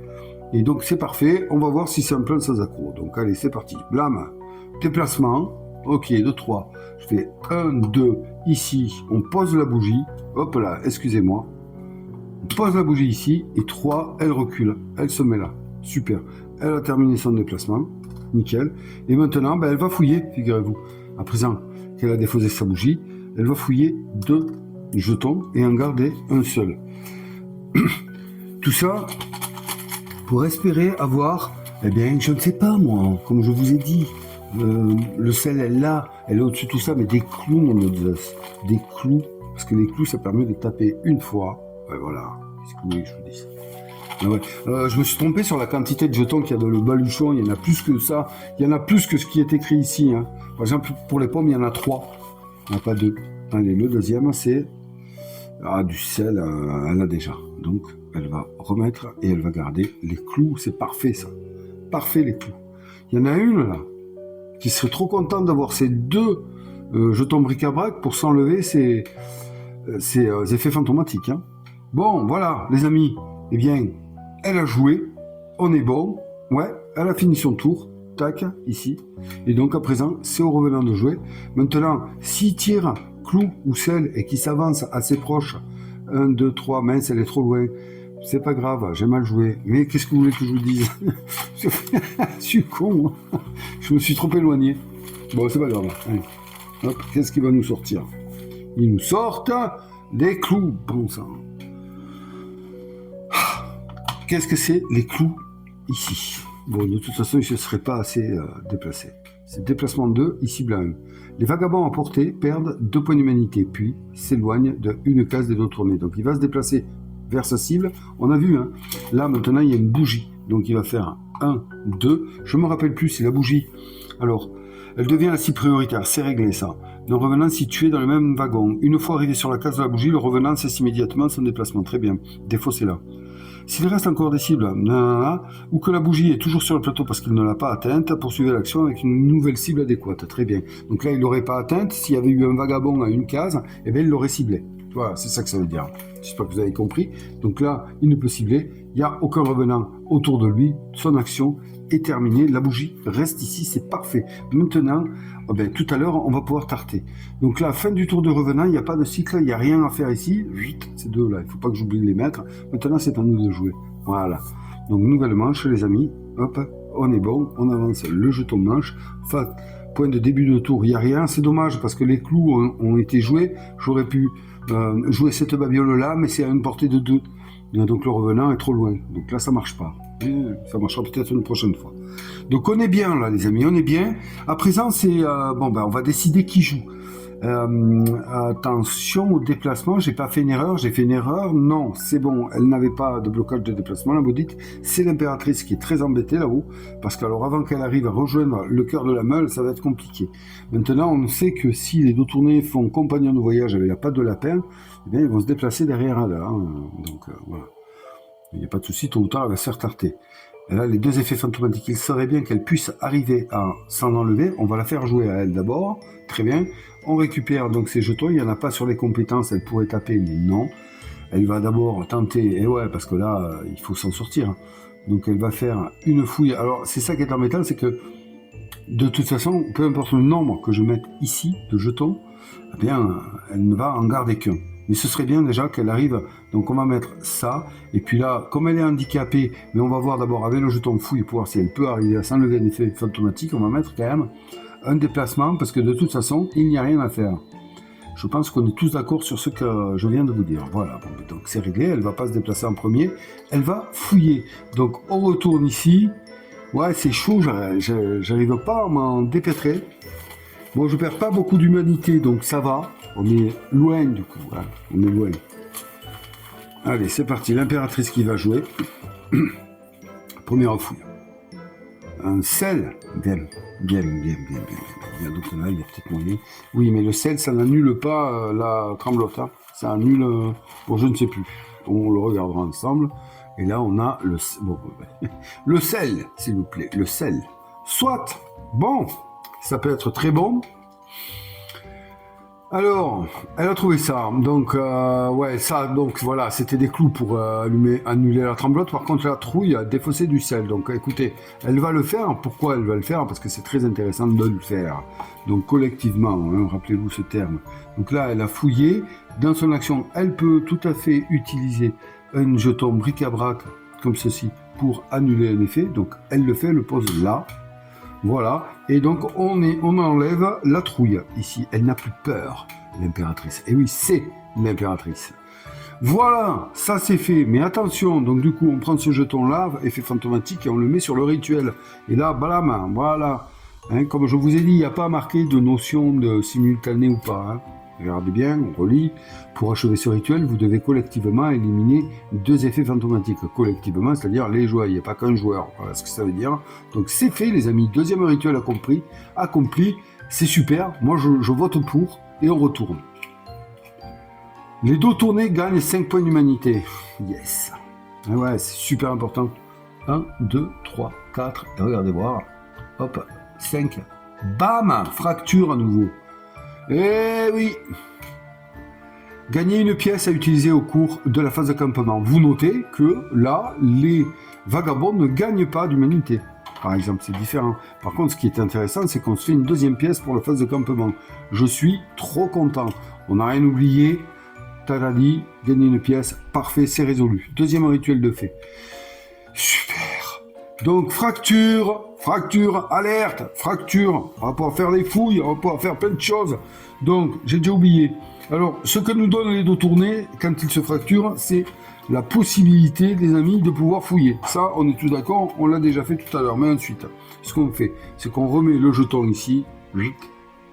Et donc c'est parfait, on va voir si c'est un plan sans accro. Donc allez, c'est parti. Blam, déplacement, ok, de 3. Je fais 1, 2, ici, on pose la bougie. Hop là, excusez-moi. On pose la bougie ici, et 3, elle recule. Elle se met là. Super. Elle a terminé son déplacement. Nickel. Et maintenant, ben, elle va fouiller, figurez-vous. À présent qu'elle a déposé sa bougie, elle va fouiller 2 jetons et en garder un seul. Tout ça pour espérer avoir, eh bien, je ne sais pas moi, comme je vous ai dit, le sel est là, elle est au-dessus de tout ça, mais des clous, mon Dios, des clous, parce que les clous, ça permet de taper une fois. Ouais, voilà, qu'est-ce que vous voulez que je vous dise? Ah ouais. Je me suis trompé sur la quantité de jetons qu'il y a dans le baluchon, il y en a plus que ça, il y en a plus que ce qui est écrit ici. Hein. Par exemple, pour les pommes, il y en a 3, il n'y en a pas 2. Allez, le deuxième, c'est du sel, elle a déjà, donc elle va remettre et elle va garder les clous, c'est parfait ça, parfait les clous. Il y en a une là, qui serait trop contente d'avoir ces 2 jetons bric-à-brac pour s'enlever ces effets fantomatiques. Hein. Bon, voilà les amis, eh bien, elle a joué, on est bon, ouais, elle a fini son tour, tac, ici, et donc à présent, c'est au revenant de jouer. Maintenant, s'il tire clou ou sel et qui s'avance assez proche, 1, 2, 3, mince, elle est trop loin, c'est pas grave, j'ai mal joué. Mais qu'est-ce que vous voulez que je vous dise? Je suis con, moi. Je me suis trop éloigné. Bon, c'est pas grave. Allez. Hop, qu'est-ce qui va nous sortir? Ils nous sortent des clous, bon sang. Qu'est-ce que c'est les clous ici? Bon, de toute façon, je ne serais pas assez déplacé. C'est déplacement 2, ici blanc 1. Les vagabonds à portée perdent 2 points d'humanité, puis s'éloignent d'une case des 2 tournées. Donc il va se déplacer vers sa cible. On a vu, hein. Là maintenant il y a une bougie. Donc il va faire 1, 2. Je ne me rappelle plus si la bougie... Alors, elle devient la cible prioritaire, c'est réglé ça. Le revenant situé dans le même wagon. Une fois arrivé sur la case de la bougie, le revenant cesse immédiatement son déplacement. Très bien. Défaut, c'est là. S'il reste encore des cibles, ou que la bougie est toujours sur le plateau parce qu'il ne l'a pas atteinte, poursuivez l'action avec une nouvelle cible adéquate. Très bien. Donc là, il ne l'aurait pas atteinte. S'il y avait eu un vagabond à une case, eh bien, il l'aurait ciblé. Voilà, c'est ça que ça veut dire. J'espère que vous avez compris. Donc là, il ne peut cibler. Il n'y a aucun revenant autour de lui. Son action est terminée. La bougie reste ici. C'est parfait. Maintenant, tout à l'heure, on va pouvoir tarter. Donc là, fin du tour de revenant. Il n'y a pas de cycle. Il n'y a rien à faire ici. Vite, ces 2 là. Il ne faut pas que j'oublie de les mettre. Maintenant, c'est à nous de jouer. Voilà. Donc, nouvelle manche, les amis. Hop, on est bon. On avance le jeton manche. Enfin, point de début de tour, il n'y a rien. C'est dommage parce que les clous ont été joués. J'aurais pu jouer cette babiole là, mais c'est à une portée de 2. Donc le revenant est trop loin. Donc là, ça marche pas. Ça marchera peut-être une prochaine fois. Donc on est bien là, les amis, on est bien. À présent, c'est on va décider qui joue. Attention au déplacement, j'ai pas fait une erreur, j'ai fait une erreur. Non, c'est bon, elle n'avait pas de blocage de déplacement, la maudite. C'est l'impératrice qui est très embêtée là-haut, parce qu'alors avant qu'elle arrive à rejoindre le cœur de la meule, ça va être compliqué. Maintenant, on sait que si les 2 tournées font compagnon de voyage avec la patte de lapin, eh bien, ils vont se déplacer derrière elle. Hein. Donc voilà. Il n'y a pas de souci, tôt ou tard, elle va se faire tarter. Et là, les 2 effets fantomatiques, il serait bien qu'elle puisse arriver à s'en enlever. On va la faire jouer à elle d'abord. Très bien. On récupère donc ces jetons. Il n'y en a pas sur les compétences. Elle pourrait taper, mais non. Elle va d'abord tenter. Et ouais, parce que là, il faut s'en sortir. Donc, elle va faire une fouille. Alors, c'est ça qui est embêtant, c'est que de toute façon, peu importe le nombre que je mette ici de jetons, eh bien, elle ne va en garder qu'un. Mais ce serait bien déjà qu'elle arrive, donc on va mettre ça, et puis là, comme elle est handicapée, mais on va voir d'abord avec le jeton fouille pour voir si elle peut arriver à s'enlever un effet fantomatique, on va mettre quand même un déplacement, parce que de toute façon, il n'y a rien à faire. Je pense qu'on est tous d'accord sur ce que je viens de vous dire. Voilà, donc c'est réglé, elle ne va pas se déplacer en premier, elle va fouiller. Donc on retourne ici, Ouais, c'est chaud, j'arrive pas à m'en dépêtrer. Bon, je perds pas beaucoup d'humanité, donc ça va. On est loin, du coup. Voilà, on est loin. Allez, c'est parti. L'impératrice qui va jouer. Première fouille. Un sel. Bien. Donc là, il y a peut-être moyen. Oui, mais le sel, ça n'annule pas la tremblote. Hein. Ça annule... bon, je ne sais plus. On le regardera ensemble. Et là, on a le... Bon, le sel, s'il vous plaît. Le sel. Soit. Bon. Ça peut être très bon. Alors, elle a trouvé ça. Donc, ouais, ça, donc voilà, c'était des clous pour annuler la tremblote. Par contre, la trouille a défaussé du sel. Donc, écoutez, elle va le faire. Pourquoi elle va le faire? Parce que c'est très intéressant de le faire. Donc, collectivement, hein, rappelez-vous ce terme. Donc là, elle a fouillé. Dans son action, elle peut tout à fait utiliser un jeton bric-à-brac comme ceci pour annuler un effet. Donc, elle le fait, elle le pose là. Voilà, et donc on enlève la trouille ici. Elle n'a plus peur, l'impératrice. Et oui, c'est l'impératrice. Voilà, ça c'est fait. Mais attention, donc du coup, on prend ce jeton-là, effet fantomatique, et on le met sur le rituel. Et là, blam, voilà. Hein, comme je vous ai dit, il n'y a pas marqué de notion de simultané ou pas. Hein. Regardez bien, on relit. Pour achever ce rituel, vous devez collectivement éliminer 2 effets fantomatiques. Collectivement, c'est-à-dire les joueurs, il n'y a pas qu'un joueur. Voilà ce que ça veut dire. Donc c'est fait, les amis. 2e rituel accompli. C'est super. Moi, je vote pour et on retourne. Les dos tournés gagnent 5 points d'humanité. Yes. Et ouais, c'est super important. 1, 2, 3, 4. Et regardez voir. Hop, 5. Bam, fracture à nouveau. Eh oui. Gagner une pièce à utiliser au cours de la phase de campement. Vous notez que là, les vagabonds ne gagnent pas d'humanité. Par exemple, c'est différent. Par contre, ce qui est intéressant, c'est qu'on se fait une 2e pièce pour la phase de campement. Je suis trop content. On n'a rien oublié. Tadadi, gagner une pièce. Parfait, c'est résolu. 2e rituel de fait. Super. Donc, fracture, alerte, fracture. On va pouvoir faire des fouilles, on va pouvoir faire plein de choses. Donc, j'ai déjà oublié. Alors, ce que nous donnent les dos tournés, quand ils se fracturent, c'est la possibilité, les amis, de pouvoir fouiller. Ça, on est tous d'accord, on l'a déjà fait tout à l'heure. Mais ensuite, ce qu'on fait, c'est qu'on remet le jeton ici.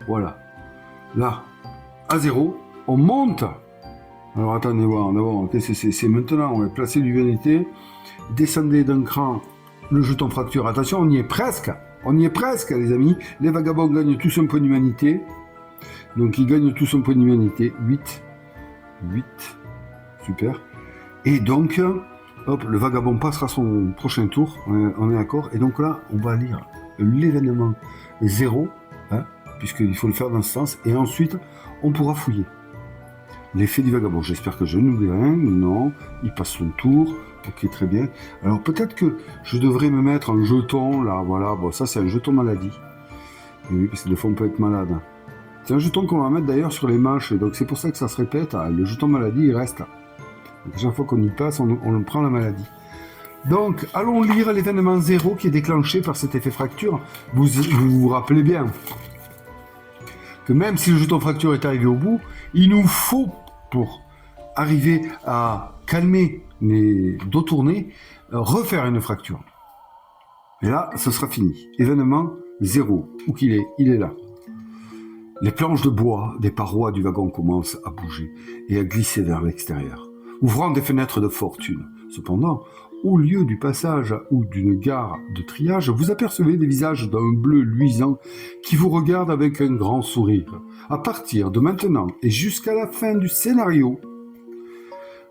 Voilà. Là, à 0, on monte. Alors, attendez voir, d'abord, c'est maintenant, on va placer l'humanité. Descendez d'un cran le jeton fracture. Attention, on y est presque. On y est presque, les amis. Les vagabonds gagnent tous un point d'humanité. Donc, ils gagnent tous un point d'humanité. 8. Super. Et donc, hop, le vagabond passera son prochain tour. On est d'accord. Et donc là, on va lire l'événement 0, hein, puisqu'il faut le faire dans ce sens. Et ensuite, on pourra fouiller. L'effet du vagabond. J'espère que je n'oublie rien. Non, il passe son tour. Ok, très bien. Alors peut-être que je devrais me mettre un jeton, là, voilà. Bon, ça c'est un jeton maladie. Et oui, parce que des fois on peut être malade. C'est un jeton qu'on va mettre d'ailleurs sur les manches, et donc c'est pour ça que ça se répète. Le jeton maladie, il reste. Donc, à chaque fois qu'on y passe, on prend la maladie. Donc, allons lire l'événement 0 qui est déclenché par cet effet fracture. Vous rappelez bien que même si le jeton fracture est arrivé au bout, il nous faut, pour arriver à calmer les dos tournés, refaire une fracture. Et là, ce sera fini. Événement 0. Où qu'il est, il est là. Les planches de bois des parois du wagon commencent à bouger et à glisser vers l'extérieur, ouvrant des fenêtres de fortune. Cependant, au lieu du passage ou d'une gare de triage, vous apercevez des visages d'un bleu luisant qui vous regardent avec un grand sourire. À partir de maintenant et jusqu'à la fin du scénario,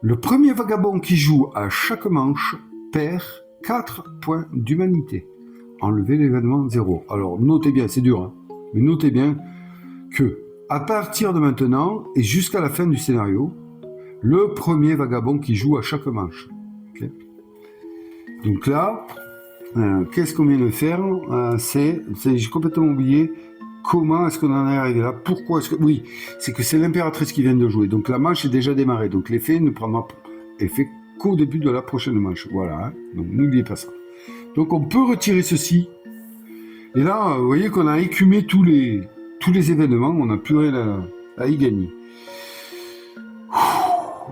le premier vagabond qui joue à chaque manche perd 4 points d'humanité. Enlevez l'événement 0. Alors, notez bien, c'est dur, hein, mais notez bien que, à partir de maintenant et jusqu'à la fin du scénario, le premier vagabond qui joue à chaque manche. Okay. Donc là, qu'est-ce qu'on vient de faire? J'ai complètement oublié comment est-ce qu'on en est arrivé là. Pourquoi est-ce que... Oui, c'est que c'est l'impératrice qui vient de jouer. Donc la manche est déjà démarrée. Donc l'effet ne prendra effet qu'au début de la prochaine manche. Voilà, hein. Donc n'oubliez pas ça. Donc on peut retirer ceci. Et là, vous voyez qu'on a écumé tous les événements. On n'a plus rien à y gagner.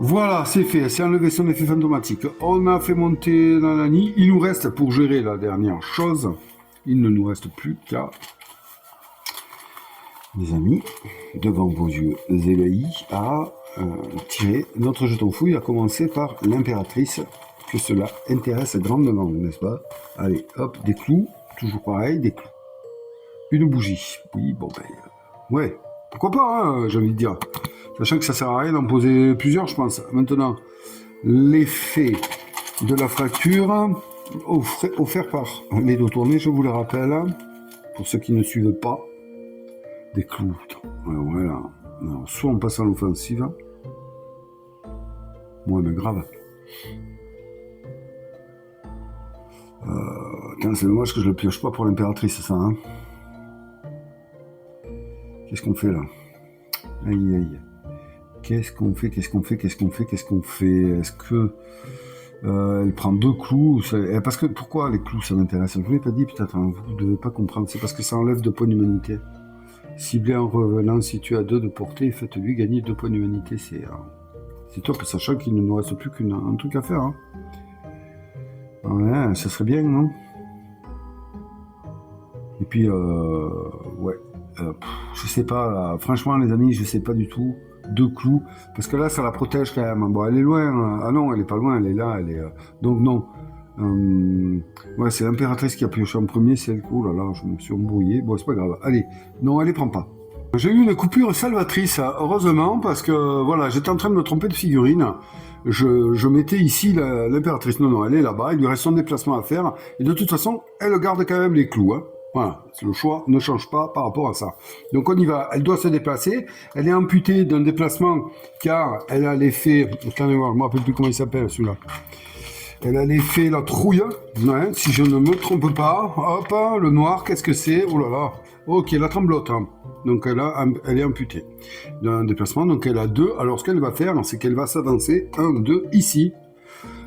Voilà, c'est fait, c'est enlevé son effet fantomatique. On a fait monter Nanani. Il nous reste, pour gérer la dernière chose, il ne nous reste plus qu'à, les amis, devant vos yeux ébahis, à tirer notre jeton fouille, à commencer par l'impératrice, que cela intéresse grandement, n'est-ce pas? Allez, hop, des clous, toujours pareil, des clous. Une bougie. Oui, bon ben, ouais, pourquoi pas, hein, j'ai envie de dire. Sachant que ça sert à rien d'en poser plusieurs, je pense. Maintenant, l'effet de la fracture, offert par les dos tournés, je vous le rappelle, pour ceux qui ne suivent pas, des clous. Voilà. Alors, soit on passe à l'offensive. Ouais, mais grave. C'est dommage que je le pioche pas pour l'impératrice, ça. Hein. Qu'est-ce qu'on fait là? Aïe, aïe. Qu'est-ce qu'on fait? Est-ce que elle prend 2 clous? Parce que pourquoi les clous ça m'intéresse? Je vous l'ai pas dit peut-être, hein, vous ne devez pas comprendre. C'est parce que ça enlève 2 points d'humanité. Ciblé en revenant situé à 2 de portée, faites-lui gagner 2 points d'humanité. C'est top, sachant qu'il ne nous reste plus qu'un truc à faire. Hein. Ouais, ça serait bien, non? Et puis, ouais. Je sais pas, là, franchement les amis, je sais pas du tout. 2 clous, parce que là ça la protège quand même. Bon, elle est loin, ah non, elle est pas loin, elle est là, elle est. Donc non. Ouais, c'est l'impératrice qui a pioché en premier, c'est elle. Oh là là, je me suis embrouillé. Bon, c'est pas grave. Allez, non, elle les prend pas. J'ai eu une coupure salvatrice, heureusement, parce que voilà, j'étais en train de me tromper de figurine. Je mettais ici l'impératrice. Non, elle est là-bas, il lui reste son déplacement à faire. Et de toute façon, elle garde quand même les clous. Hein. Voilà, le choix ne change pas par rapport à ça. Donc on y va, elle doit se déplacer. Elle est amputée d'un déplacement car elle a l'effet... Attendez voir, je ne me rappelle plus comment il s'appelle celui-là. Elle a l'effet la trouille, ouais, si je ne me trompe pas. Hop, le noir, qu'est-ce que c'est? Oh là là. Ok, la tremblote. Hein. Donc elle est amputée d'un déplacement. Donc elle a 2. Alors ce qu'elle va faire, c'est qu'elle va s'avancer 1, 2, ici.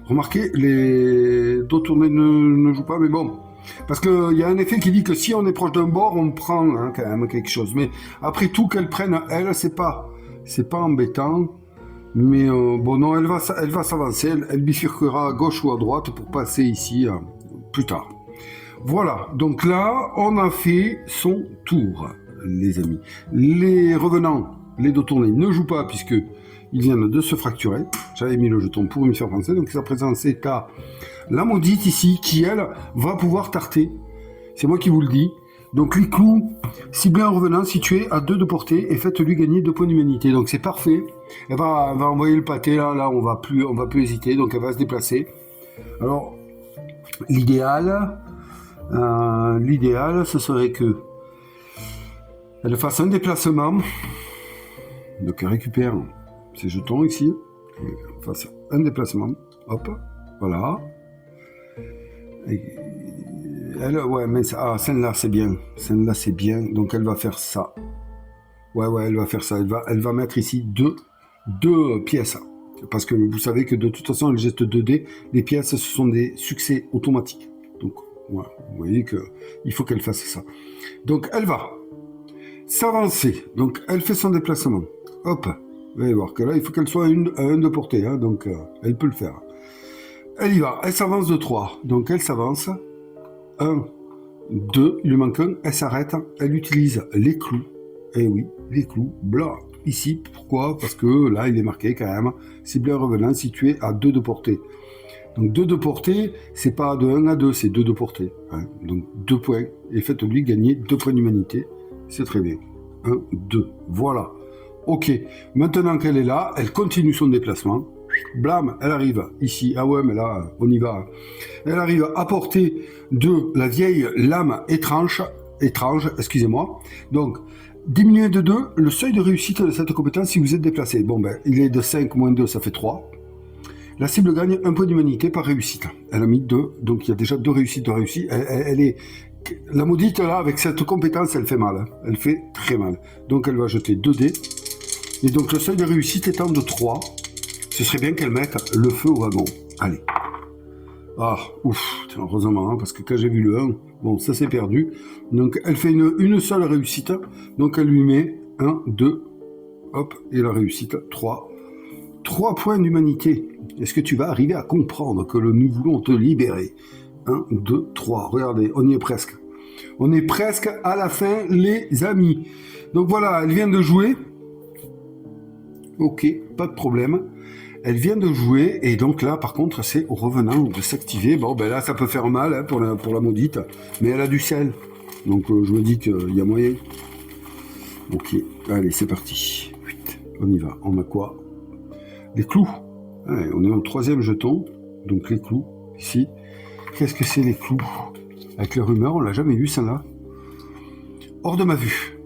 Remarquez, les dos tournés ne jouent pas, mais bon. Parce qu'il y a un effet qui dit que si on est proche d'un bord, on prend hein, quand même quelque chose. Mais après tout, qu'elle prenne, elle, c'est pas embêtant. Mais bon, non, elle va s'avancer, elle bifurquera à gauche ou à droite pour passer ici plus tard. Voilà, donc là, on a fait son tour, les amis. Les revenants, les dos tournés, ne jouent pas puisque ils viennent de se fracturer. J'avais mis le jeton pour m'y faire penser, donc sa présence c'est à la maudite ici, qui elle, va pouvoir tarter. C'est moi qui vous le dis. Donc les clous, ciblez un revenant situé à 2 de portée et faites-lui gagner 2 points d'humanité. Donc c'est parfait. Elle va envoyer le pâté là, on va plus hésiter, donc elle va se déplacer. Alors l'idéal, ce serait que elle fasse un déplacement. Donc elle récupère ses jetons ici, elle fasse un déplacement. Hop, voilà. Ouais, mais celle-là c'est bien. Celle-là c'est bien. Donc elle va faire ça. Ouais, elle va faire ça. Elle va mettre ici deux pièces. Parce que vous savez que de toute façon, le geste 2D, les pièces, ce sont des succès automatiques. Donc, ouais, vous voyez qu'il faut qu'elle fasse ça. Donc elle va s'avancer. Donc elle fait son déplacement. Hop. Vous allez voir que là, il faut qu'elle soit à une de portée. Hein, donc elle peut le faire. Elle y va. Elle s'avance de 3. Donc elle s'avance. 1, 2, il lui manque un, elle s'arrête, elle utilise les clous. Eh oui, les clous, blanc. Ici, pourquoi? Parce que là, il est marqué quand même, ciblé un revenant situé à 2 de portée. Donc 2 de portée, c'est pas de 1 à 2, c'est 2 de portée. Hein. Donc 2 points, et faites-lui gagner 2 points d'humanité. C'est très bien. 1, 2, voilà. Ok, maintenant qu'elle est là, elle continue son déplacement. Blam, elle arrive ici. Ah ouais, mais là, on y va. Elle arrive à portée de la vieille lame étrange, excusez-moi. Donc, diminuer de 2 le seuil de réussite de cette compétence si vous êtes déplacé. Bon, ben, il est de 5 moins 2, ça fait 3. La cible gagne 1 point d'humanité par réussite. Elle a mis 2, donc il y a déjà 2 réussites de réussite. Elle est... La maudite, là, avec cette compétence, elle fait mal. Hein. Elle fait très mal. Donc, elle va jeter 2 dés. Et donc, le seuil de réussite étant de 3, ce serait bien qu'elle mette le feu au wagon. Allez. Ah, ouf, heureusement, hein, parce que quand j'ai vu le 1, bon, ça s'est perdu. Donc, elle fait une seule réussite. Donc, elle lui met 1, 2, hop, et la réussite, 3. 3 points d'humanité. Est-ce que tu vas arriver à comprendre que nous voulons te libérer? 1, 2, 3. Regardez, on y est presque. On est presque à la fin, les amis. Donc voilà, elle vient de jouer. Ok, pas de problème. Elle vient de jouer, et donc là, par contre, c'est au revenant de s'activer. Bon, ben là, ça peut faire mal hein, pour la maudite, mais elle a du sel. Donc je me dis qu'il y a moyen. Ok, allez, c'est parti. On y va. On a quoi? Les clous. Allez, on est au 3e jeton, donc les clous, ici. Qu'est-ce que c'est les clous? Avec les rumeurs, on l'a jamais vu, ça là. Hors de ma vue.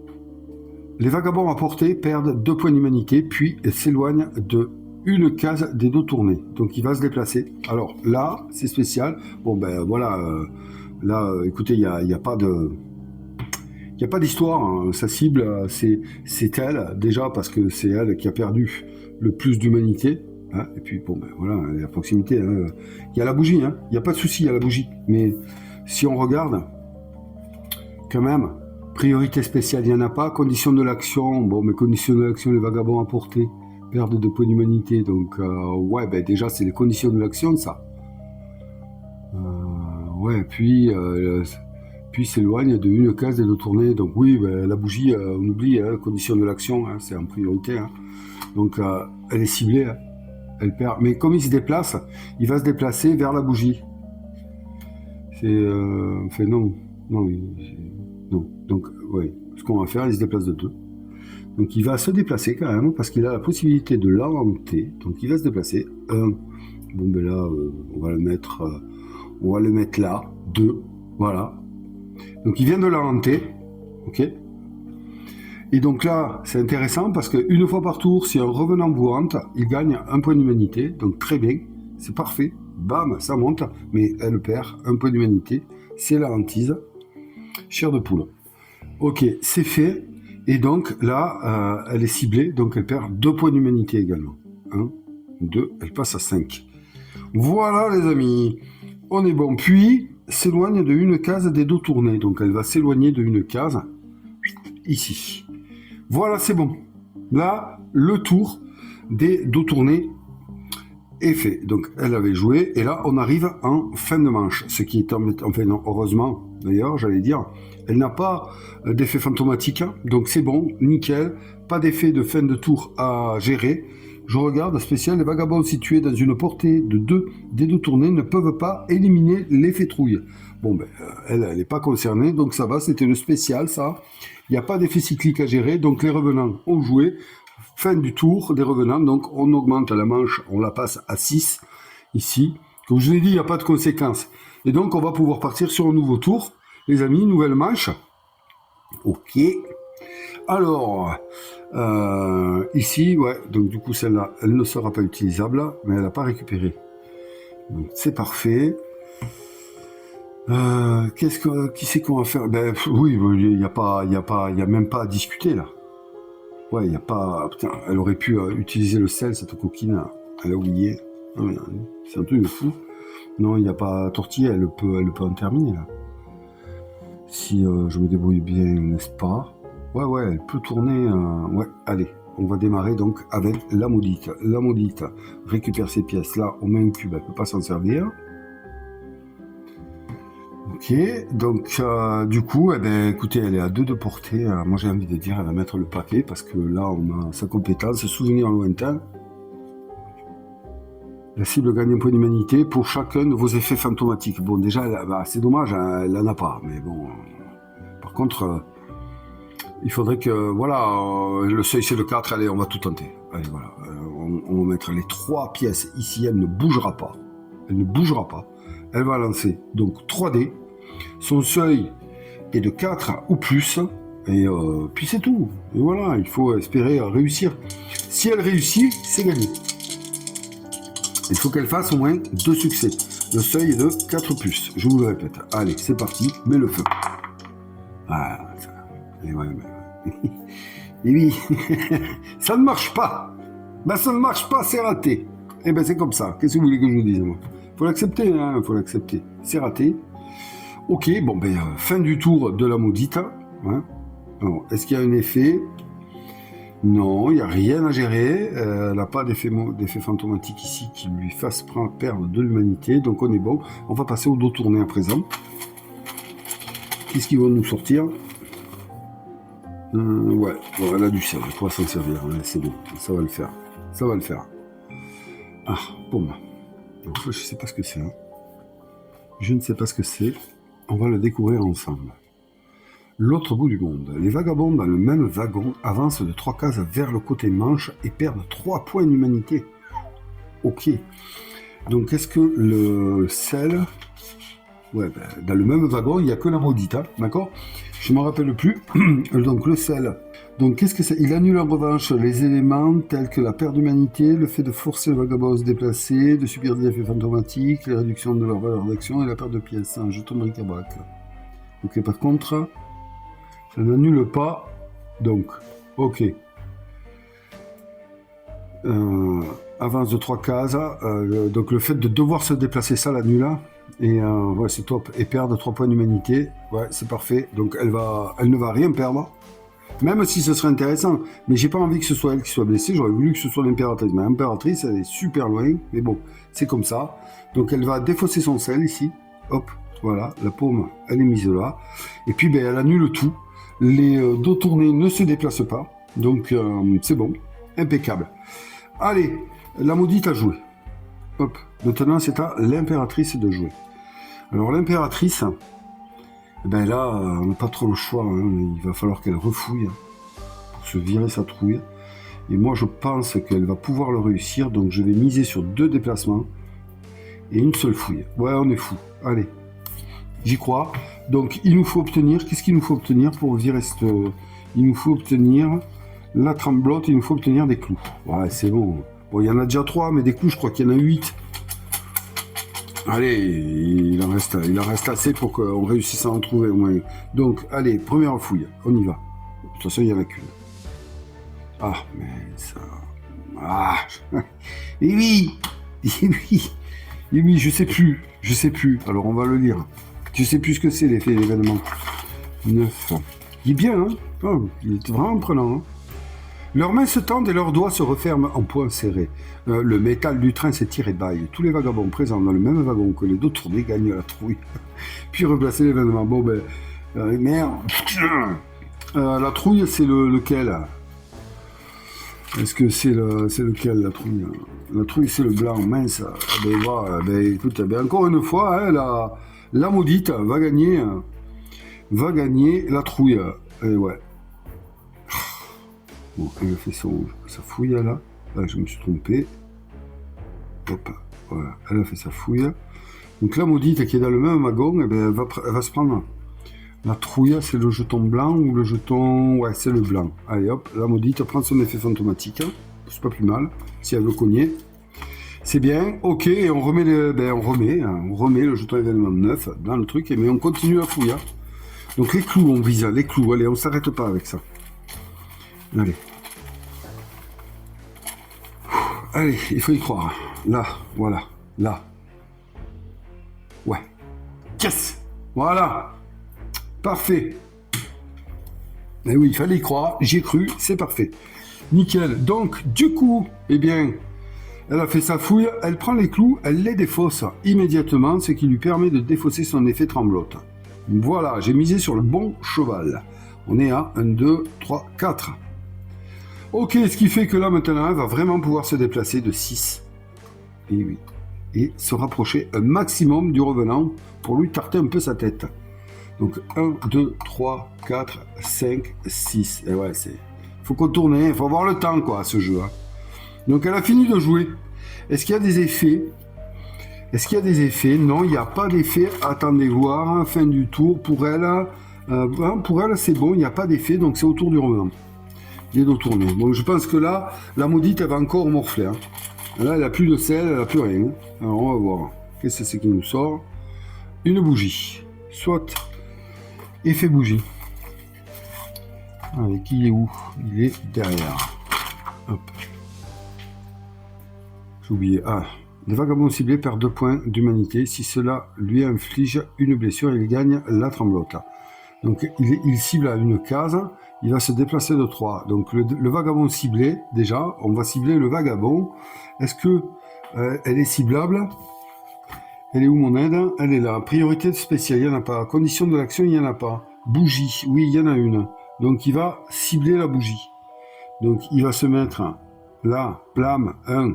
Les vagabonds à portée perdent 2 points d'humanité, puis s'éloignent de une case des dos tournés. Donc il va se déplacer. Alors là, c'est spécial. Bon ben voilà, là, écoutez, il n'y a pas de... Il n'y a pas d'histoire, hein. Sa cible, c'est elle, déjà parce que c'est elle qui a perdu le plus d'humanité. Hein. Et puis, bon, ben voilà, elle est à proximité. Hein. Il y a la bougie, hein. Il n'y a pas de souci, il y a la bougie. Mais si on regarde, quand même, priorité spéciale, il n'y en a pas. Conditions de l'action, bon, mais conditions de l'action, les vagabonds à portée, perte de points d'humanité. Donc, ouais, ben déjà, c'est les conditions de l'action, ça. Ouais, puis s'éloigne de une case des deux tournées. Donc oui, ben, la bougie, on oublie, hein, condition de l'action, hein, c'est en priorité. Hein. Donc elle est ciblée, hein, elle perd. Mais comme il se déplace, il va se déplacer vers la bougie. C'est... enfin non. Non. Donc, oui, ce qu'on va faire, il se déplace de 2. Donc il va se déplacer quand même, parce qu'il a la possibilité de l'orienter. Donc il va se déplacer. Bon ben là, on va le mettre là. 2, voilà. Donc il vient de la hanter, ok. Et donc là, c'est intéressant parce qu'une fois par tour, si un revenant vous hante, il gagne 1 point d'humanité, donc très bien, c'est parfait, bam, ça monte, mais elle perd 1 point d'humanité, c'est la hantise, chair de poule. Ok, c'est fait, et donc là, elle est ciblée, donc elle perd 2 points d'humanité également. 1, 2, elle passe à 5. Voilà les amis, on est bon, puis... s'éloigne de une case des dos tournés. Donc elle va s'éloigner de une case ici. Voilà, c'est bon. Là, le tour des dos tournés est fait. Donc elle avait joué et là on arrive en fin de manche. Ce qui est enfin non, heureusement d'ailleurs, j'allais dire, elle n'a pas d'effet fantomatique. Donc c'est bon, nickel. Pas d'effet de fin de tour à gérer. Je regarde, spécial, les vagabonds situés dans une portée de 2 des deux tournées ne peuvent pas éliminer l'effet trouille. Bon, ben, elle n'est pas concernée, donc ça va, c'était le spécial, ça. Il n'y a pas d'effet cyclique à gérer, donc les revenants ont joué. Fin du tour des revenants, donc on augmente la manche, on la passe à 6, ici. Comme je vous ai dit, il n'y a pas de conséquences. Et donc, on va pouvoir partir sur un nouveau tour. Les amis, nouvelle manche. Ok. Alors, ici, ouais, donc du coup celle-là, elle ne sera pas utilisable, mais elle n'a pas récupéré. Donc c'est parfait. Qui c'est qu'on va faire? Ben oui, il y a même pas à discuter là. Ouais, il y a pas. Putain, elle aurait pu utiliser le sel, cette coquine. Elle a oublié. C'est un truc de fou. Non, il n'y a pas à tortiller, elle peut en terminer là. Si je me débrouille bien, n'est-ce pas? Ouais, elle peut tourner. Ouais, allez, on va démarrer donc avec la maudite. La maudite récupère ces pièces là, on met un cube, elle peut pas s'en servir. Ok, donc du coup, eh ben, écoutez, elle est à 2 de portée. Moi j'ai envie de dire, elle va mettre le paquet parce que là on a sa compétence, souvenir lointain. La cible gagne un point d'humanité pour chacun de vos effets fantomatiques. Bon, déjà, c'est dommage, hein, elle n'en a pas, mais bon. Par contre, il faudrait que, voilà, le seuil c'est le 4, allez, on va tout tenter. Allez, voilà, on va mettre les 3 pièces ici, elle ne bougera pas. Elle ne bougera pas. Elle va lancer donc 3 dés. Son seuil est de 4 ou plus. Et puis c'est tout. Et voilà, il faut espérer réussir. Si elle réussit, c'est gagné. Il faut qu'elle fasse au moins 2 succès. Le seuil est de 4 plus. Je vous le répète. Allez, c'est parti. Mets le feu. Ah, ça. Et ouais, et oui, ça ne marche pas. Ben, ça ne marche pas, c'est raté. Et ben, c'est comme ça. Qu'est-ce que vous voulez que je vous dise, moi? Faut l'accepter, hein, faut l'accepter. C'est raté. Ok, bon, ben, fin du tour de la maudite. Hein. Alors, est-ce qu'il y a un effet? Non, il n'y a rien à gérer. Elle n'a pas d'effet fantomatique ici qui lui fasse perdre de l'humanité. Donc on est bon. On va passer au dos tourné à présent. Qu'est-ce qu'ils vont nous sortir? Ouais, bon, elle a du sel. On va s'en servir. Ouais, c'est bon. Ça va le faire. Ça va le faire. Ah, bon. Donc, je ne sais pas ce que c'est. Hein. Je ne sais pas ce que c'est. On va le découvrir ensemble. L'autre bout du monde. Les vagabonds dans le même wagon avancent de 3 cases vers le côté manche et perdent 3 points d'humanité. Ok. Donc est-ce que le sel... Ouais, ben, dans le même wagon, il n'y a que la maudite, hein, d'accord? Je ne m'en rappelle plus. Donc le sel. Donc qu'est-ce que c'est? Il annule en revanche les éléments tels que la perte d'humanité, le fait de forcer le vagabond à se déplacer, de subir des effets fantomatiques, la réduction de leur valeur d'action et la perte de pièces. Un jeton de bric-à-brac. Ok, par contre... Ça n'annule pas, donc, ok. Avance de 3 cases, donc le fait de devoir se déplacer, ça l'annule, et ouais, c'est top. Et perdre 3 points d'humanité, ouais, c'est parfait. Donc elle ne va rien perdre, même si ce serait intéressant. Mais j'ai pas envie que ce soit elle qui soit blessée, j'aurais voulu que ce soit l'impératrice. Mais l'impératrice, elle est super loin, mais bon, c'est comme ça. Donc elle va défausser son sel ici, hop, voilà, la paume, elle est mise là. Et puis, ben, elle annule tout. Les dos tournés ne se déplacent pas, donc c'est bon, impeccable. Allez, la maudite a joué. Hop, maintenant c'est à l'impératrice de jouer. Alors l'impératrice, ben là, on n'a pas trop le choix, hein, il va falloir qu'elle refouille pour se virer sa trouille. Et moi je pense qu'elle va pouvoir le réussir, donc je vais miser sur 2 déplacements et une seule fouille. Ouais, on est fou, allez. J'y crois. Donc, il nous faut obtenir... Qu'est-ce qu'il nous faut obtenir pour virer cette... Il nous faut obtenir la tremblote, il nous faut obtenir des clous. Ouais, c'est bon. Bon, il y en a déjà 3, mais des clous, je crois qu'il y en a 8. Allez, il en reste assez pour qu'on réussisse à en trouver au moins. Donc, allez, première fouille, on y va. De toute façon, il n'y en a qu'une. Ah, mais ça... Ah et oui et oui et oui, je sais plus. Alors, on va le lire. Je sais plus ce que c'est l'effet d'événement. 9. Il est bien, hein? Oh, il est vraiment prenant. Hein, leurs mains se tendent et leurs doigts se referment en poings serrés. Le métal du train s'étire et bâille. Tous les vagabonds présents dans le même wagon que les deux tournés gagnent la trouille. Puis replacer l'événement. Bon ben... merde. La trouille, c'est lequel? Est-ce que c'est lequel, la trouille? La trouille, c'est le blanc, mince. Ben, voilà, ben, écoute, ben, encore une fois, hein, la maudite va gagner la trouille. Et ouais. Bon, elle a fait sa fouille là. Là, je me suis trompé. Hop, voilà, elle a fait sa fouille. Donc la maudite qui est dans le même wagon, eh ben, elle va se prendre la trouille. C'est le jeton blanc ou le jeton... Ouais, c'est le blanc. Allez hop, la maudite prend son effet fantomatique. C'est pas plus mal, si elle veut cogner. C'est bien, ok, et on remet le jeton événement 9 dans le truc, mais on continue la fouille. Hein. Donc les clous, on vise, les clous, allez, on s'arrête pas avec ça. Allez. Allez, il faut y croire. Là, voilà, là. Ouais. Yes. Voilà. Parfait. Et oui, il fallait y croire, j'y ai cru, c'est parfait. Nickel. Donc, du coup, eh bien... Elle a fait sa fouille, elle prend les clous, elle les défausse immédiatement, ce qui lui permet de défausser son effet tremblote. Voilà, j'ai misé sur le bon cheval. On est à 1, 2, 3, 4. Ok, ce qui fait que là maintenant, elle va vraiment pouvoir se déplacer de 6. Et oui. Et se rapprocher un maximum du revenant pour lui tarter un peu sa tête. Donc 1, 2, 3, 4, 5, 6. Et ouais, faut contourner, il faut avoir le temps quoi à ce jeu. Hein. Donc elle a fini de jouer. Est-ce qu'il y a des effets? Non, il n'y a pas d'effet. Attendez voir, fin du tour. Pour elle, c'est bon, il n'y a pas d'effet, donc c'est au tour du revenant. Les dos tournés. Donc je pense que là, la maudite, elle va encore morfler. Hein. Là, elle n'a plus de sel, elle n'a plus rien. Alors on va voir. Qu'est-ce que c'est qui nous sort? Une bougie. Soit effet bougie. Allez, qui est où? Il est derrière. Hop. J'ai oublié. Ah, les vagabonds ciblés perdent 2 points d'humanité. Si cela lui inflige une blessure, il gagne la tremblote. Donc il cible à une case. il va se déplacer de 3. Donc le vagabond ciblé, déjà, on va cibler le vagabond. Est-ce que elle est ciblable? Elle est où mon aide? Elle est là. Priorité spéciale, il n'y en a pas. Condition de l'action, il n'y en a pas. Bougie, oui, il y en a une. Donc il va cibler la bougie. Donc il va se mettre là, plame, 1,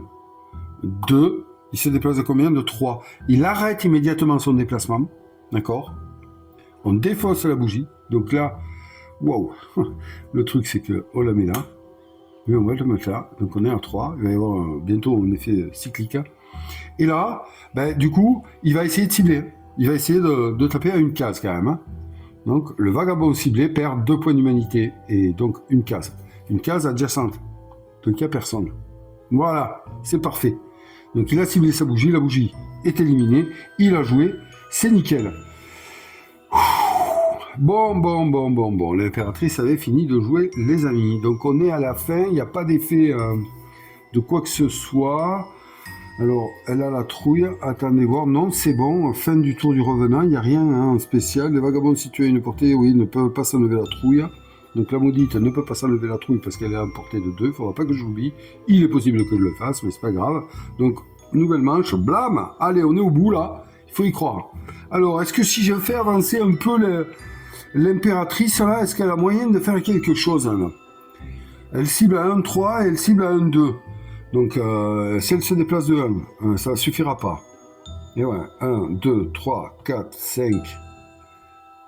2. Il se déplace de combien? De 3. Il arrête immédiatement son déplacement. D'accord? On défausse la bougie. Donc là, waouh. Le truc, c'est qu'on la met là. Et on va le mettre là. Donc on est à 3. Il va y avoir bientôt un effet cyclique. Et là, ben, du coup, il va essayer de cibler. Il va essayer de taper à une case quand même. Hein. Donc le vagabond ciblé perd 2 points d'humanité. Et donc une case. Une case adjacente. Donc il n'y a personne. Voilà, c'est parfait. Donc il a ciblé sa bougie, la bougie est éliminée, il a joué, c'est nickel. Bon, l'impératrice avait fini de jouer, les amis. Donc on est à la fin, il n'y a pas d'effet de quoi que ce soit. Alors, elle a la trouille, attendez voir, non, c'est bon, fin du tour du revenant, il n'y a rien en spécial. Les vagabonds situés à une portée, oui, ne peuvent pas s'enlever la trouille. Donc la maudite ne peut pas s'enlever la trouille parce qu'elle est à portée de 2, il ne faudra pas que j'oublie. Il est possible que je le fasse, mais c'est pas grave. Donc, nouvelle manche, blam, allez, on est au bout là, il faut y croire. Alors, est-ce que si je fais avancer un peu l'impératrice là, est-ce qu'elle a moyen de faire quelque chose là? Elle cible à 1-3 et elle cible à 1-2. Donc, si elle se déplace de 1, ça ne suffira pas. Et ouais, 1, 2, 3, 4, 5.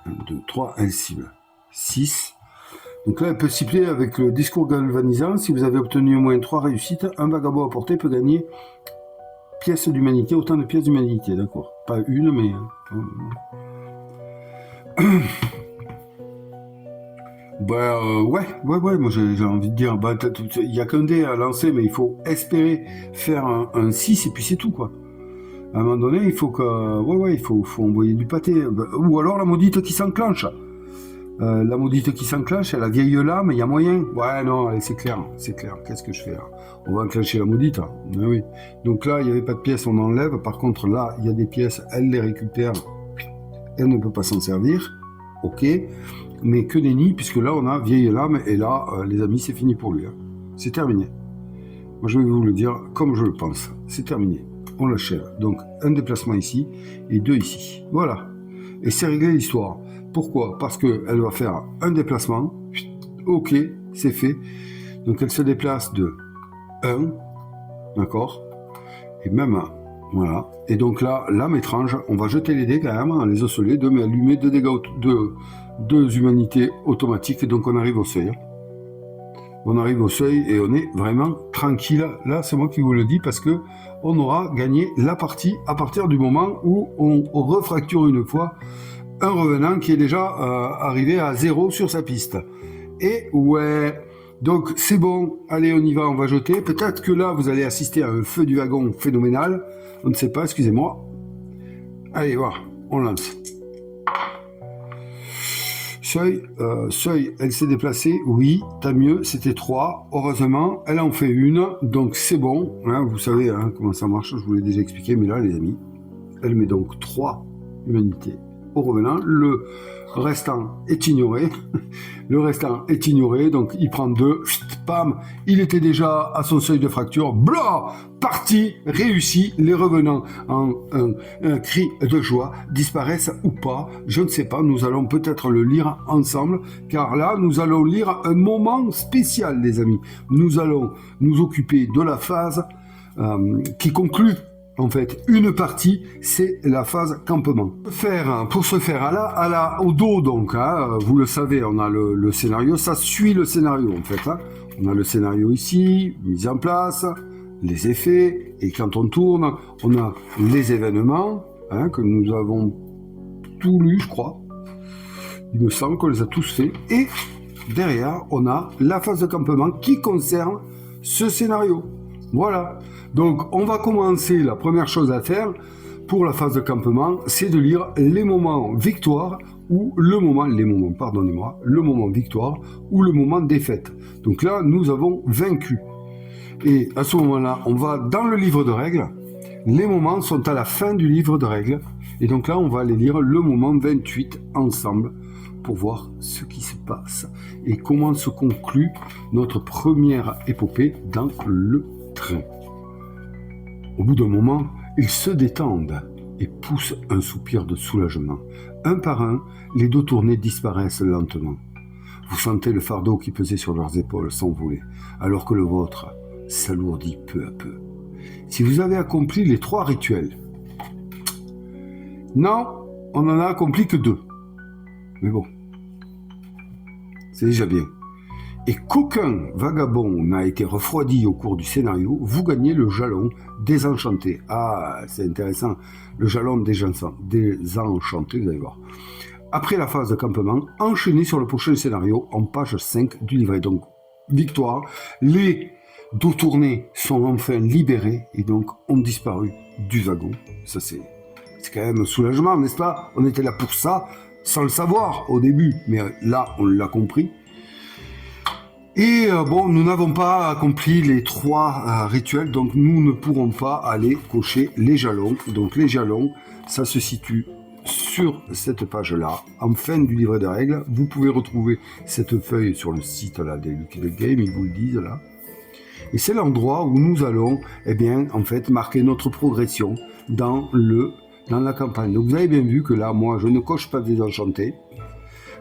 1, 2, 3, elle cible. 6. Donc là, elle peut cibler avec le discours galvanisant. Si vous avez obtenu au moins 3 réussites, un vagabond à portée peut gagner pièces d'humanité, autant de pièces d'humanité, d'accord. Pas une, mais... ouais, moi j'ai envie de dire, il n'y a qu'un dé à lancer, mais il faut espérer faire un 6 et puis c'est tout, quoi. À un moment donné, il faut il faut envoyer du pâté. Ou alors la maudite qui s'enclenche. La maudite qui s'enclenche, elle a vieille lame, il y a moyen. Ouais, non, allez, c'est clair. Qu'est-ce que je fais là? On va enclencher la maudite. Hein. Oui. Donc là, il n'y avait pas de pièces, on enlève. Par contre, là, il y a des pièces, elle les récupère. Elle ne peut pas s'en servir. Ok. Mais que nenni, puisque là, on a vieille lame. Et là, les amis, c'est fini pour lui. Hein. C'est terminé. Moi, je vais vous le dire comme je le pense. C'est terminé. On l'achève. Donc, un déplacement ici et 2 ici. Voilà. Et c'est réglé l'histoire. Pourquoi? Parce qu'elle va faire un déplacement. Ok, c'est fait. Donc elle se déplace de 1. D'accord? Et même 1. Voilà. Et donc là, l'âme étrange, on va jeter les dés quand même, on les osciller, 2 mais allumer, 2 dégâts, 2 humanités automatiques. Et donc on arrive au seuil. On arrive au seuil et on est vraiment tranquille. Là, c'est moi qui vous le dis parce que on aura gagné la partie à partir du moment où on refracture une fois un revenant qui est déjà arrivé à 0 sur sa piste. Et ouais, donc c'est bon, allez on y va, on va jeter. Peut-être que là vous allez assister à un feu du wagon phénoménal, on ne sait pas, excusez-moi. Allez, voilà, on lance. Seuil, elle s'est déplacée, oui, tant mieux, c'était 3, heureusement, elle en fait une, donc c'est bon, hein, vous savez hein, comment ça marche, je vous l'ai déjà expliqué, mais là les amis, elle met donc 3 humanités au revenant, le restant est ignoré, donc il prend 2, pam, il était déjà à son seuil de fracture, blah, parti, réussi, les revenants en un cri de joie disparaissent ou pas, je ne sais pas, nous allons peut-être le lire ensemble, car là nous allons lire un moment spécial les amis, nous allons nous occuper de la phase qui conclut en fait, une partie, c'est la phase campement. Pour se faire au dos, donc, hein, vous le savez, on a le scénario, ça suit le scénario, en fait. Hein. On a le scénario ici, mise en place, les effets, et quand on tourne, on a les événements, hein, que nous avons tout lu, je crois. Il me semble qu'on les a tous faits. Et derrière, on a la phase de campement qui concerne ce scénario. Voilà. Donc, on va commencer. La première chose à faire pour la phase de campement, c'est de lire les moments victoire ou le moment victoire ou le moment défaite. Donc là, nous avons vaincu. Et à ce moment-là, on va dans le livre de règles. Les moments sont à la fin du livre de règles. Et donc là, on va aller lire le moment 28 ensemble pour voir ce qui se passe et comment se conclut notre première épopée dans le train. Au bout d'un moment, ils se détendent et poussent un soupir de soulagement. Un par un, les dos tournés disparaissent lentement. Vous sentez le fardeau qui pesait sur leurs épaules s'envoler, alors que le vôtre s'alourdit peu à peu. Si vous avez accompli les 3 rituels, non, on n'en a accompli que 2. Mais bon, c'est déjà bien. Et qu'aucun vagabond n'a été refroidi au cours du scénario, vous gagnez le jalon désenchanté. Ah, c'est intéressant, le jalon désenchanté, vous allez voir. Après la phase de campement, enchaînez sur le prochain scénario en page 5 du livret. Donc, victoire, les dos tournés sont enfin libérés et donc ont disparu du wagon. Ça, c'est quand même un soulagement, n'est-ce pas? On était là pour ça, sans le savoir au début, mais là, on l'a compris. Et bon, nous n'avons pas accompli les 3 rituels, donc nous ne pourrons pas aller cocher les jalons. Donc les jalons, ça se situe sur cette page-là, en fin du livret de règles. Vous pouvez retrouver cette feuille sur le site là, des Lucky Duck Games, ils vous le disent là. Et c'est l'endroit où nous allons, eh bien, en fait, marquer notre progression dans la campagne. Donc vous avez bien vu que là, moi, je ne coche pas désenchanté.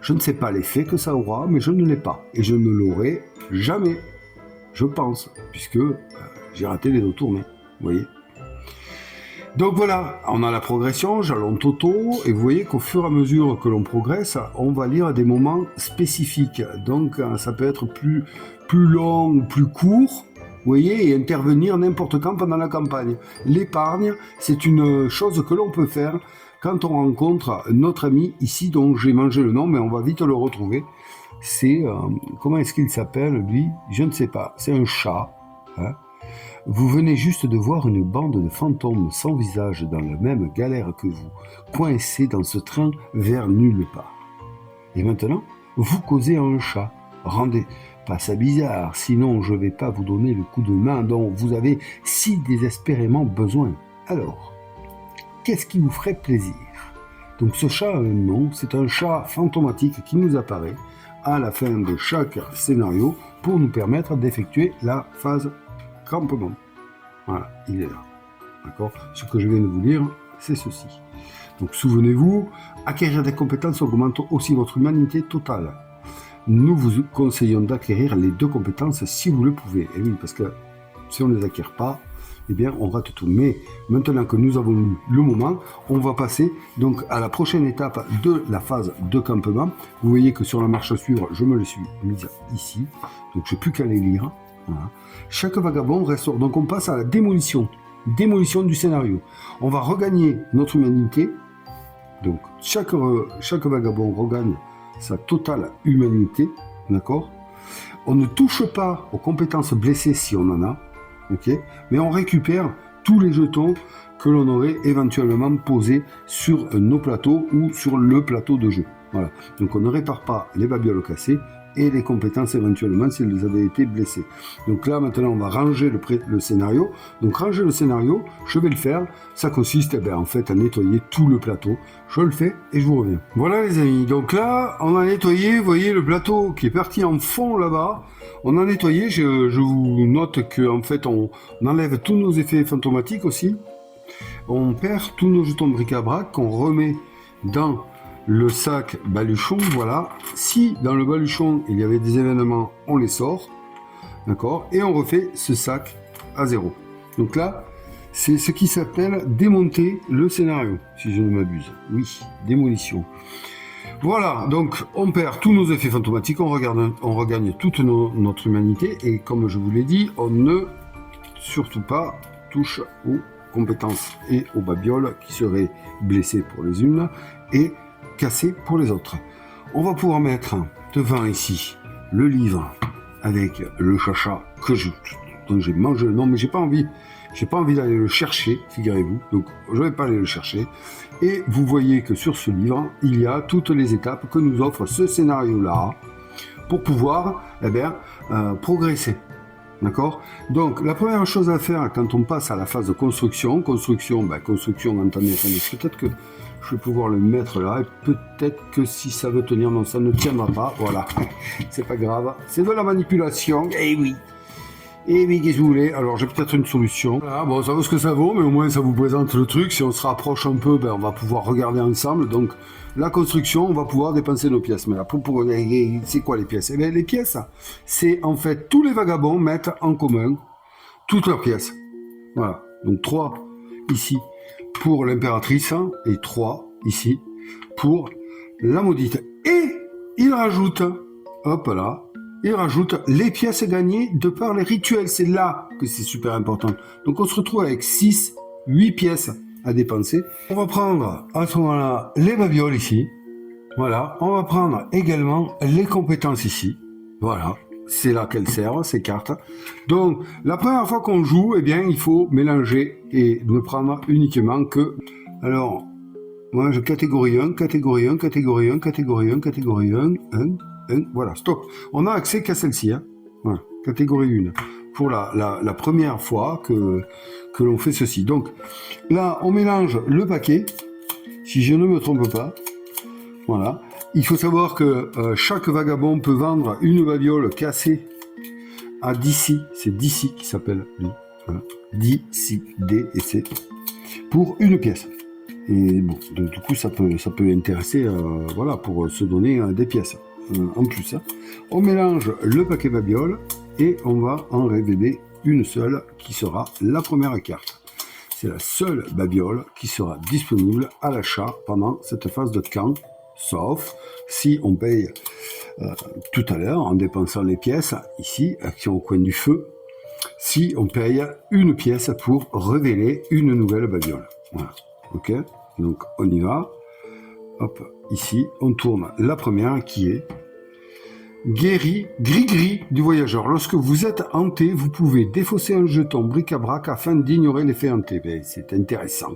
Je ne sais pas l'effet que ça aura, mais je ne l'ai pas. Et je ne l'aurai jamais, je pense, puisque j'ai raté les dos tournés, vous voyez. Donc voilà, on a la progression, jalon Toto, et vous voyez qu'au fur et à mesure que l'on progresse, on va lire des moments spécifiques. Donc ça peut être plus long ou plus court, vous voyez, et intervenir n'importe quand pendant la campagne. L'épargne, c'est une chose que l'on peut faire quand on rencontre notre ami ici, dont j'ai mangé le nom, mais on va vite le retrouver. C'est, comment est-ce qu'il s'appelle, lui? Je ne sais pas, c'est un chat. Hein. Vous venez juste de voir une bande de fantômes sans visage dans la même galère que vous, coincés dans ce train vers nulle part. Et maintenant, vous causez à un chat. Rendez pas ça bizarre, sinon je vais pas vous donner le coup de main dont vous avez si désespérément besoin. Alors, qu'est-ce qui vous ferait plaisir? Donc ce chat a un nom, c'est un chat fantomatique qui nous apparaît à la fin de chaque scénario pour nous permettre d'effectuer la phase campement. Voilà, il est là. D'accord? Ce que je viens de vous dire, c'est ceci. Donc souvenez-vous, acquérir des compétences augmente aussi votre humanité totale. Nous vous conseillons d'acquérir les 2 compétences si vous le pouvez. Et oui, parce que si on ne les acquiert pas, eh bien, on rate tout. Mais maintenant que nous avons eu le moment, on va passer donc à la prochaine étape de la phase de campement. Vous voyez que sur la marche à suivre, je me le suis mise ici. Donc, je n'ai plus qu'à les lire. Voilà. Chaque vagabond restaure. Donc, on passe à la démolition. Démolition du scénario. On va regagner notre humanité. Donc, chaque vagabond regagne sa totale humanité. D'accord? On ne touche pas aux compétences blessées si on en a. Okay, mais on récupère tous les jetons que l'on aurait éventuellement posés sur nos plateaux ou sur le plateau de jeu. Voilà. Donc on ne répare pas les babioles cassées et les compétences éventuellement si elles avaient été blessées. Donc là maintenant on va ranger le scénario. Donc ranger le scénario, je vais le faire. Ça consiste en fait à nettoyer tout le plateau. Je le fais et je vous reviens. Voilà les amis, donc là on a nettoyé, vous voyez le plateau qui est parti en fond là-bas. On a nettoyé, je vous note qu'en fait on enlève tous nos effets fantomatiques aussi. On perd tous nos jetons de bric-à-brac qu'on remet dans le sac baluchon, voilà. Si dans le baluchon il y avait des événements, on les sort, d'accord, et on refait ce sac à 0. Donc là, c'est ce qui s'appelle démonter le scénario, si je ne m'abuse. Oui, démolition. Voilà, donc on perd tous nos effets fantomatiques, on regagne toute notre humanité, et comme je vous l'ai dit, on ne surtout pas touche aux compétences et aux babioles qui seraient blessées pour les unes et cassées pour les autres. On va pouvoir mettre devant ici le livre avec le chacha dont j'ai mangé le nom, mais j'ai pas envie d'aller le chercher, figurez-vous, donc je vais pas aller le chercher. Et vous voyez que sur ce livre, il y a toutes les étapes que nous offre ce scénario-là pour pouvoir progresser. D'accord? Donc, la première chose à faire quand on passe à la phase de construction, construction entamée, peut-être que je vais pouvoir le mettre là, et peut-être que si ça veut tenir, non, ça ne tiendra pas, voilà, c'est pas grave, c'est de la manipulation, et oui, qu'est-ce que vous voulez? Alors, j'ai peut-être une solution. Voilà, bon, ça vaut ce que ça vaut, mais au moins ça vous présente le truc. Si on se rapproche un peu, on va pouvoir regarder ensemble. Donc, la construction, on va pouvoir dépenser nos pièces. Mais là, c'est quoi les pièces? Eh bien, les pièces, c'est en fait tous les vagabonds mettent en commun toutes leurs pièces. Voilà. Donc, 3 ici pour l'impératrice et 3 ici pour la maudite. Et il rajoute, hop là, il rajoute les pièces gagnées de par les rituels. C'est là que c'est super important. Donc on se retrouve avec 6, 8 pièces à dépenser. On va prendre à ce moment-là les babioles ici. Voilà. On va prendre également les compétences ici. Voilà. C'est là qu'elles servent, ces cartes. Donc la première fois qu'on joue, eh bien, il faut mélanger et ne prendre uniquement que... Alors, moi je catégorie 1, catégorie 1, catégorie 1, catégorie 1, catégorie 1, 1. Voilà, stop. On a accès qu'à celle-ci, hein. Voilà, catégorie 1. Pour la première fois que l'on fait ceci. Donc là, on mélange le paquet, si je ne me trompe pas. Voilà. Il faut savoir que chaque vagabond peut vendre une babiole cassée à DC. C'est DC qui s'appelle lui. Voilà. DC, D et C. Pour une pièce. Et bon, donc, du coup, ça peut intéresser, voilà, pour se donner des pièces. En plus, hein. On mélange le paquet babiole et on va en révéler une seule qui sera la première carte. C'est la seule babiole qui sera disponible à l'achat pendant cette phase de camp, sauf si on paye tout à l'heure en dépensant les pièces ici, qui sont au coin du feu, si on paye une pièce pour révéler une nouvelle babiole. Voilà, ok, donc on y va. Hop, ici, on tourne la première qui est Guéri, gris-gris du voyageur. Lorsque vous êtes hanté, vous pouvez défausser un jeton bric-à-brac afin d'ignorer l'effet hanté. Ben, c'est intéressant.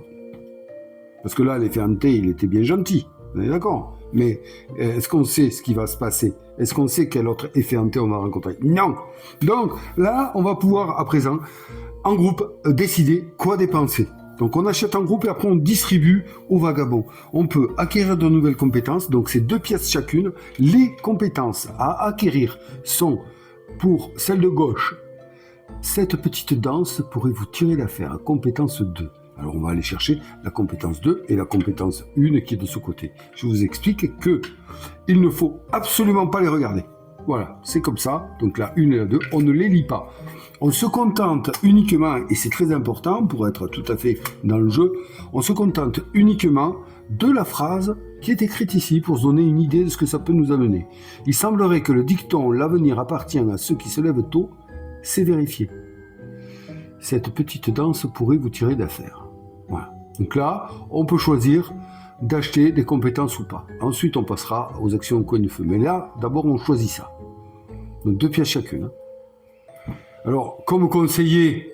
Parce que là, l'effet hanté, il était bien gentil. On est d'accord? Mais est-ce qu'on sait ce qui va se passer? Est-ce qu'on sait quel autre effet hanté on va rencontrer? Non. Donc là, on va pouvoir à présent, en groupe, décider quoi dépenser. Donc on achète en groupe et après on distribue aux vagabonds. On peut acquérir de nouvelles compétences, donc c'est 2 pièces chacune. Les compétences à acquérir sont pour celle de gauche. Cette petite danse pourrait vous tirer d'affaire, compétence 2. Alors on va aller chercher la compétence 2 et la compétence 1 qui est de ce côté. Je vous explique que il ne faut absolument pas les regarder. Voilà, c'est comme ça. Donc la 1 et la 2, on ne les lit pas. On se contente uniquement, et c'est très important pour être tout à fait dans le jeu, on se contente uniquement de la phrase qui est écrite ici pour se donner une idée de ce que ça peut nous amener. Il semblerait que le dicton « L'avenir appartient à ceux qui se lèvent tôt » c'est vérifié. Cette petite danse pourrait vous tirer d'affaire. Voilà. Donc là, on peut choisir d'acheter des compétences ou pas. Ensuite, on passera aux actions au coin du feu. Mais là, d'abord, on choisit ça. Donc 2 pièces chacune. Alors, comme conseillé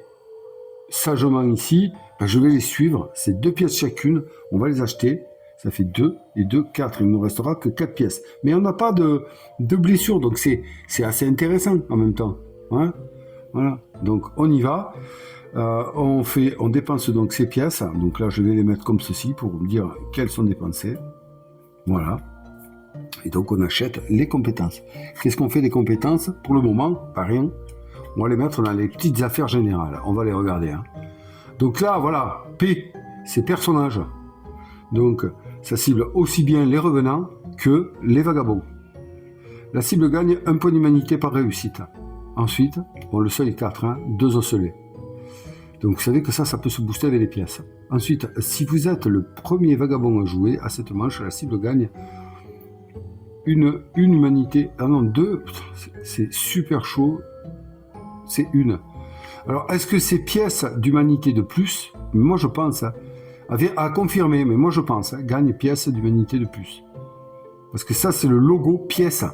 sagement ici, je vais les suivre. C'est 2 pièces chacune. On va les acheter. Ça fait 2 et 2, 4. Il ne nous restera que 4 pièces. Mais on n'a pas de blessure. Donc, c'est assez intéressant en même temps. Hein, voilà. Donc, on y va. On dépense donc ces pièces. Donc là, je vais les mettre comme ceci pour vous dire qu'elles sont dépensées. Voilà. Et donc, on achète les compétences. Qu'est-ce qu'on fait des compétences? Pour le moment, pas rien. On va les mettre dans les petites affaires générales. On va les regarder. Hein. Donc là, voilà, P, c'est personnages. Donc, ça cible aussi bien les revenants que les vagabonds. La cible gagne 1 point d'humanité par réussite. Ensuite, bon, le seuil est 4, hein, 2 osselets. Donc, vous savez que ça peut se booster avec les pièces. Ensuite, si vous êtes le premier vagabond à jouer à cette manche, la cible gagne une humanité. Ah non, 2, c'est super chaud. C'est 1. Alors, est-ce que ces pièces d'humanité de plus, moi je pense, à confirmer, mais moi je pense, gagne pièces d'humanité de plus. Parce que ça, c'est le logo pièce.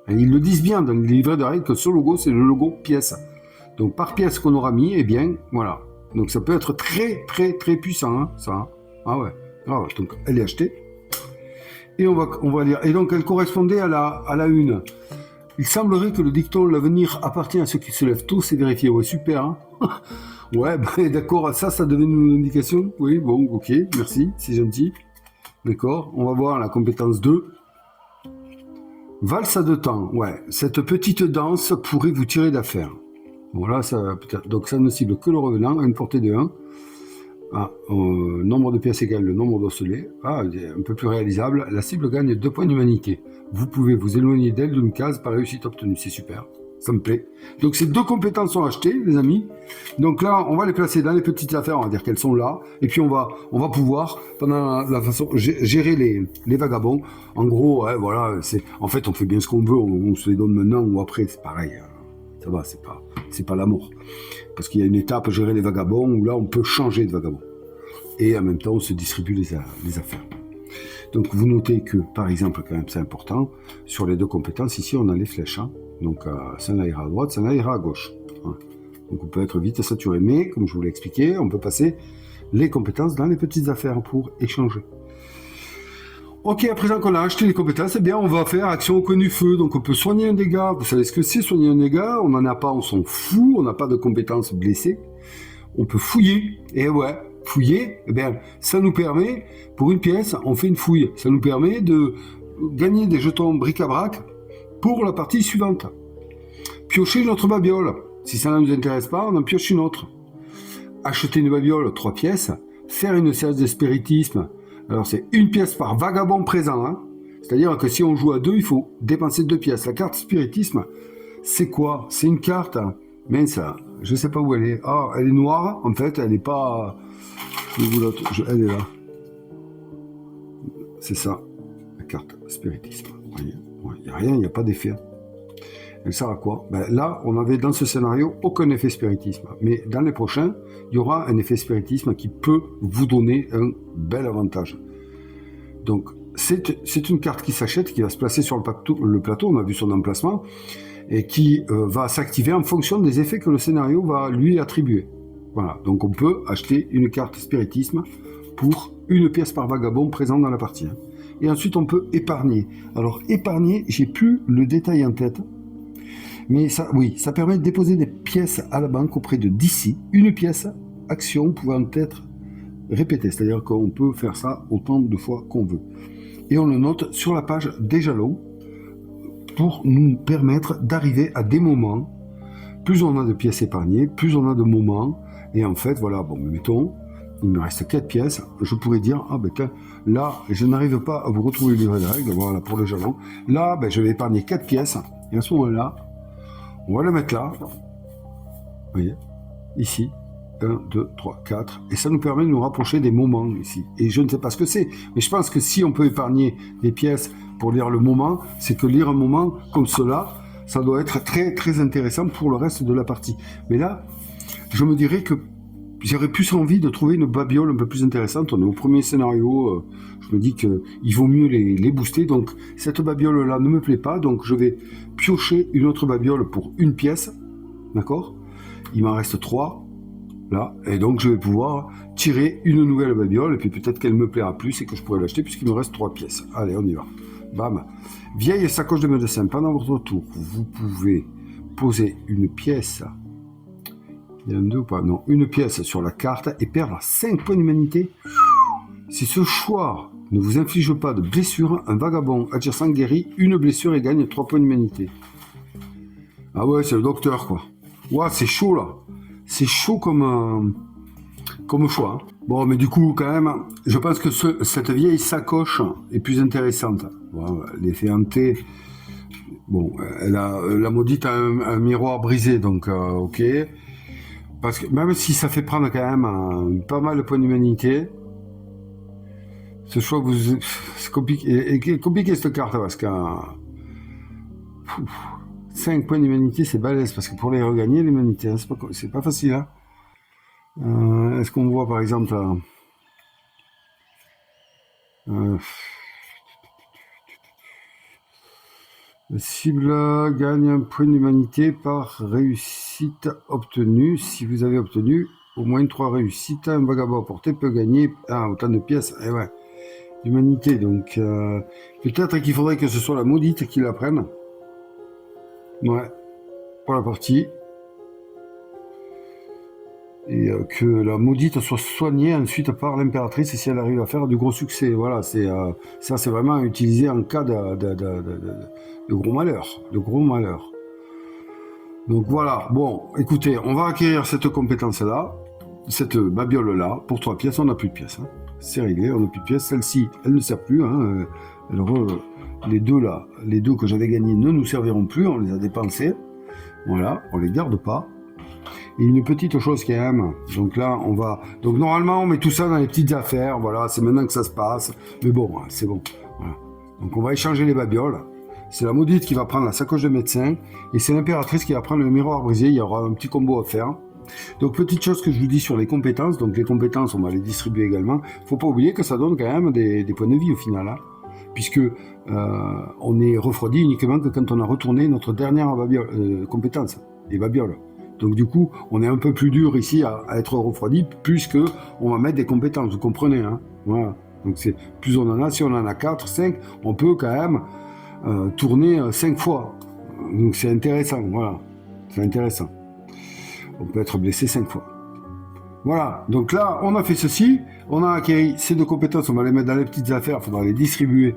Et ils le disent bien dans les livrets de règles que ce logo, c'est le logo pièce. Donc, par pièce qu'on aura mis, eh bien, voilà. Donc, ça peut être très, très, très puissant, hein, ça. Hein. Ah ouais, grave. Donc, elle est achetée. Et on va lire. Et donc, elle correspondait à la 1. Il semblerait que le dicton l'avenir appartient à ceux qui se lèvent tôt, c'est vérifié. Ouais, super. Hein. Ouais, bah, d'accord, ça devait nous une indication. Oui, bon, ok, merci, c'est gentil. D'accord, on va voir la compétence 2. Valse à 2 temps, ouais. Cette petite danse pourrait vous tirer d'affaire. Bon, là, ça, peut-être. Donc, ça ne cible que le revenant à une portée de 1. Ah, nombre de pièces égale le nombre d'osselets. Ah, un peu plus réalisable. La cible gagne 2 points d'humanité. Vous pouvez vous éloigner d'elle d'une case par réussite obtenue. C'est super. Ça me plaît. Donc ces 2 compétences sont achetées, les amis. Donc là, on va les placer dans les petites affaires. On va dire qu'elles sont là. Et puis on va pouvoir, pendant la façon, gérer les vagabonds. En gros, ouais, voilà. En fait, on fait bien ce qu'on veut. On se les donne maintenant ou après. C'est pareil. Ça va, c'est pas la mort. Parce qu'il y a une étape, gérer les vagabonds, où là, on peut changer de vagabond. Et en même temps, on se distribue les affaires. Donc, vous notez que, par exemple, quand même, c'est important, sur les 2 compétences, ici, on a les flèches. Hein. Donc, ça ira à droite, ça ira à gauche. Hein. Donc, on peut être vite saturé. Mais, comme je vous l'ai expliqué, on peut passer les compétences dans les petites affaires pour échanger. Ok, à présent qu'on a acheté les compétences, eh bien, on va faire action au coin du feu. Donc, on peut soigner un dégât. Vous savez ce que c'est, soigner un dégât? On n'en a pas, on s'en fout. On n'a pas de compétences blessées. On peut fouiller. Et ouais, fouiller, eh bien, ça nous permet, pour une pièce, on fait une fouille. Ça nous permet de gagner des jetons bric-à-brac pour la partie suivante. Piocher une autre babiole. Si ça ne nous intéresse pas, on en pioche une autre. Acheter une babiole, 3 pièces. Faire une séance de spiritisme. Alors, c'est 1 pièce par vagabond présent. Hein. C'est-à-dire que si on joue à 2, il faut dépenser 2 pièces. La carte spiritisme, c'est quoi? C'est une carte, mince, je ne sais pas où elle est. Ah, elle est noire, en fait, elle n'est pas... Elle est là. C'est ça, la carte spiritisme. Vous voyez, il n'y a rien, il n'y a pas d'effet. Elle sert à quoi? Ben, là, on avait dans ce scénario aucun effet spiritisme. Mais dans les prochains, il y aura un effet spiritisme qui peut vous donner un bel avantage. Donc, c'est une carte qui s'achète, qui va se placer sur le plateau, on a vu son emplacement, et qui va s'activer en fonction des effets que le scénario va lui attribuer. Voilà, donc on peut acheter une carte spiritisme pour 1 pièce par vagabond présent dans la partie. Et ensuite, on peut épargner. Alors, épargner, j'ai plus le détail en tête. Mais ça, oui, ça permet de déposer des pièces à la banque auprès de d'ici. 1 pièce, action pouvant être répétée. C'est-à-dire qu'on peut faire ça autant de fois qu'on veut. Et on le note sur la page des jalons pour nous permettre d'arriver à des moments. Plus on a de pièces épargnées, plus on a de moments. Et en fait, voilà, bon, mettons, il me reste 4 pièces. Je pourrais dire, ah ben là, je n'arrive pas à vous retrouver le livret de règles, voilà, pour le jalon. Là, ben, je vais épargner 4 pièces. Et à ce moment-là, on va le mettre là. Vous voyez, ici. 1, 2, 3, 4. Et ça nous permet de nous rapprocher des moments ici. Et je ne sais pas ce que c'est. Mais je pense que si on peut épargner des pièces pour lire le moment, c'est que lire un moment comme cela, ça doit être très très intéressant pour le reste de la partie. Mais là, je me dirais que j'aurais plus envie de trouver une babiole un peu plus intéressante. On est au premier scénario, je me dis qu'il vaut mieux les booster. Donc cette babiole-là ne me plaît pas, donc je vais piocher une autre babiole pour 1 pièce. D'accord? Il m'en reste 3. Là, et donc je vais pouvoir tirer une nouvelle babiole, et puis peut-être qu'elle me plaira plus et que je pourrai l'acheter puisqu'il me reste 3 pièces. Allez, on y va. Bam. Vieille sacoche de médecin. Pendant votre tour, vous pouvez poser une pièce. Il y en a 2 ou pas? Non, une pièce sur la carte et perdre 5 points d'humanité. Si ce choix ne vous inflige pas de blessure, un vagabond adjacent guérit une blessure et gagne 3 points d'humanité. Ah ouais, c'est le docteur, quoi. Ouah, c'est chaud, là. C'est chaud comme choix. Hein. Bon, mais du coup, quand même, je pense que cette vieille sacoche est plus intéressante. Bon, l'effet hanté, bon, la maudite a un miroir brisé, donc ok. Parce que même si ça fait prendre quand même pas mal de points d'humanité, ce choix, c'est compliqué. Et compliqué cette carte, parce que 5 points d'humanité, c'est balèze, parce que pour les regagner, l'humanité, hein, c'est pas facile. Hein. Est-ce qu'on voit, par exemple, la cible gagne un point d'humanité par réussite obtenue. Si vous avez obtenu au moins 3 réussites, un vagabond à portée peut gagner autant de pièces. Et ouais, d'humanité. Donc, peut-être qu'il faudrait que ce soit la maudite qui la prenne. Ouais, pour la partie. Et que la maudite soit soignée ensuite par l'impératrice si elle arrive à faire du gros succès. Voilà, ça c'est vraiment utilisé en cas de gros malheur. De gros malheur. Donc voilà, bon, écoutez, on va acquérir cette compétence-là, cette babiole-là, pour 3 pièces, on n'a plus de pièces. Hein. C'est réglé, on n'a plus de pièces. Celle-ci, elle ne sert plus. Hein. Les deux là, les deux que j'avais gagnés ne nous serviront plus, on les a dépensés. Voilà, on les garde pas. Et une petite chose quand même, donc là on va, donc normalement on met tout ça dans les petites affaires, voilà, c'est maintenant que ça se passe, mais bon, c'est bon, voilà. Donc on va échanger les babioles, c'est la maudite qui va prendre la sacoche de médecin, et c'est l'impératrice qui va prendre le miroir brisé, il y aura un petit combo à faire. Donc petite chose que je vous dis sur les compétences, donc les compétences on va les distribuer également, faut pas oublier que ça donne quand même des points de vie au final, hein, puisque on est refroidi uniquement que quand on a retourné notre dernière compétence, les babioles. Donc du coup, on est un peu plus dur ici à être refroidi, puisque on va mettre des compétences, vous comprenez, hein, voilà. Donc c'est plus on en a, si on en a 4, 5, on peut quand même tourner 5 fois. Donc c'est intéressant, voilà, c'est intéressant. On peut être blessé 5 fois. Voilà, donc là, on a fait ceci, on a acquis ces 2 compétences, on va les mettre dans les petites affaires, il faudra les distribuer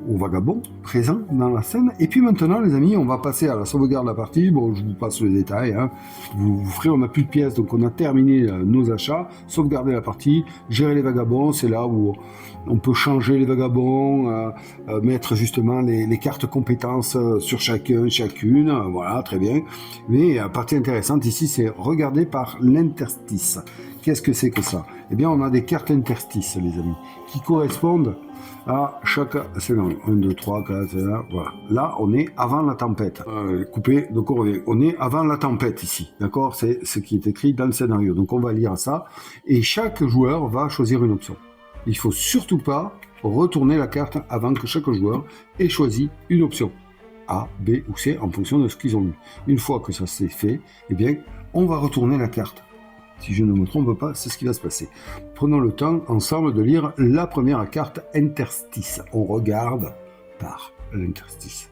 aux vagabonds présents dans la scène. Et puis maintenant, les amis, on va passer à la sauvegarde de la partie. Bon, je vous passe les détails. Hein. Vous ferez, on n'a plus de pièces, donc on a terminé nos achats. Sauvegarder la partie, gérer les vagabonds, c'est là où on peut changer les vagabonds, mettre justement les cartes compétences sur chacune. Voilà, très bien. Mais la partie intéressante ici, c'est regarder par l'interstice. Qu'est-ce que c'est que ça? Eh bien, on a des cartes interstices, les amis, qui correspondent à chaque scénario. 1, 2, 3, 4, voilà. Là, on est avant la tempête. Coupé, donc on revient. On est avant la tempête ici, d'accord? C'est ce qui est écrit dans le scénario. Donc on va lire ça. Et chaque joueur va choisir une option. Il faut surtout pas retourner la carte avant que chaque joueur ait choisi une option. A, B ou C, en fonction de ce qu'ils ont lu. Une fois que ça s'est fait, eh bien, on va retourner la carte. Si je ne me trompe pas, c'est ce qui va se passer. Prenons le temps ensemble de lire la première carte interstice. On regarde par l'interstice.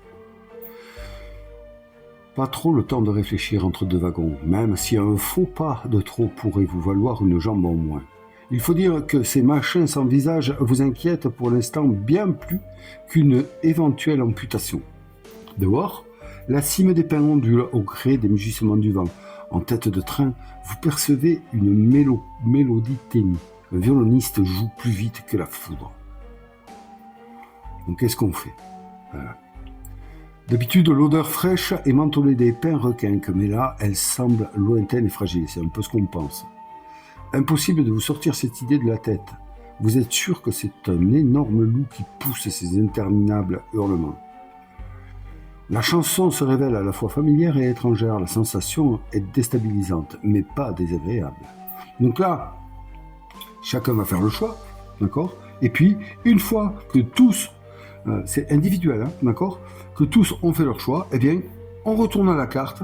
Pas trop le temps de réfléchir entre 2 wagons, même si un faux pas de trop pourrait vous valoir une jambe en moins. Il faut dire que ces machins sans visage vous inquiètent pour l'instant bien plus qu'une éventuelle amputation. Dehors, la cime des pins ondule au gré des mugissements du vent. En tête de train, vous percevez une mélodie ténue. Le violoniste joue plus vite que la foudre. Donc qu'est-ce qu'on fait? Voilà. D'habitude, l'odeur fraîche est mentholée des pins requinques, mais là, elle semble lointaine et fragile. C'est un peu ce qu'on pense. Impossible de vous sortir cette idée de la tête. Vous êtes sûr que c'est un énorme loup qui pousse ses interminables hurlements. La chanson se révèle à la fois familière et étrangère. La sensation est déstabilisante, mais pas désagréable. Donc là, chacun va faire le choix, d'accord? Et puis, une fois que tous, c'est individuel, hein, d'accord? Que tous ont fait leur choix, eh bien, on retourne à la carte,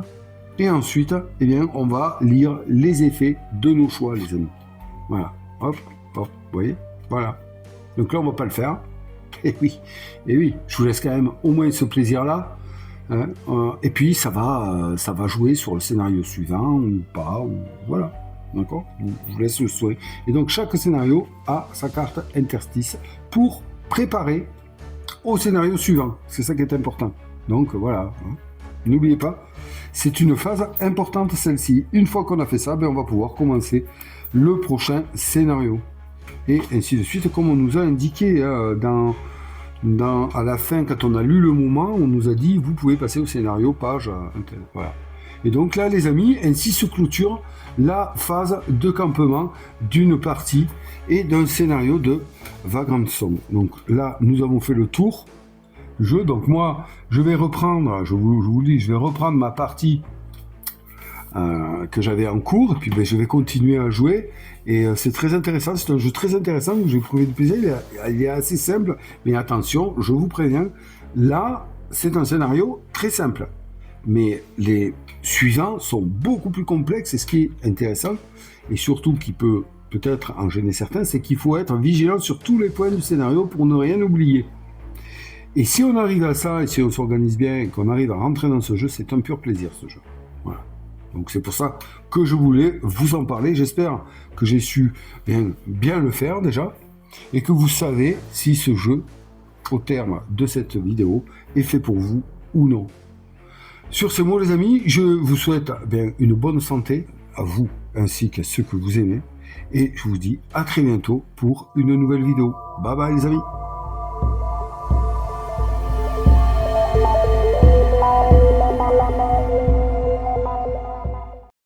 et ensuite, eh bien, on va lire les effets de nos choix, les amis. Voilà, hop, hop, vous voyez? Voilà. Donc là, on ne va pas le faire. Et oui, je vous laisse quand même au moins ce plaisir-là. Hein, et puis ça va jouer sur le scénario suivant ou pas, ou voilà, d'accord, je vous laisse le souhait. Et donc chaque scénario a sa carte interstice pour préparer au scénario suivant, c'est ça qui est important. Donc voilà, hein. N'oubliez pas, c'est une phase importante celle-ci. Une fois qu'on a fait ça, ben, on va pouvoir commencer le prochain scénario. Et ainsi de suite, comme on nous a indiqué à la fin, quand on a lu le moment, on nous a dit vous pouvez passer au scénario page. Voilà. Et donc là, les amis, ainsi se clôture la phase de campement d'une partie et d'un scénario de Vagrant Song. Donc là, nous avons fait le tour du jeu. Donc moi, je vais reprendre, je vous dis, je vais reprendre ma partie que j'avais en cours, et puis ben, je vais continuer à jouer, et c'est très intéressant, c'est un jeu très intéressant, où j'ai trouvé du plaisir, il est assez simple, mais attention, je vous préviens, là, c'est un scénario très simple, mais les suivants sont beaucoup plus complexes, et ce qui est intéressant, et surtout qui peut peut-être en gêner certains, c'est qu'il faut être vigilant sur tous les points du scénario pour ne rien oublier. Et si on arrive à ça, et si on s'organise bien, et qu'on arrive à rentrer dans ce jeu, c'est un pur plaisir, ce jeu. Voilà. Donc c'est pour ça que je voulais vous en parler. J'espère que j'ai su bien le faire déjà, et que vous savez si ce jeu, au terme de cette vidéo, est fait pour vous ou non. Sur ces mots, les amis, je vous souhaite une bonne santé à vous ainsi qu'à ceux que vous aimez. Et je vous dis à très bientôt pour une nouvelle vidéo. Bye bye les amis.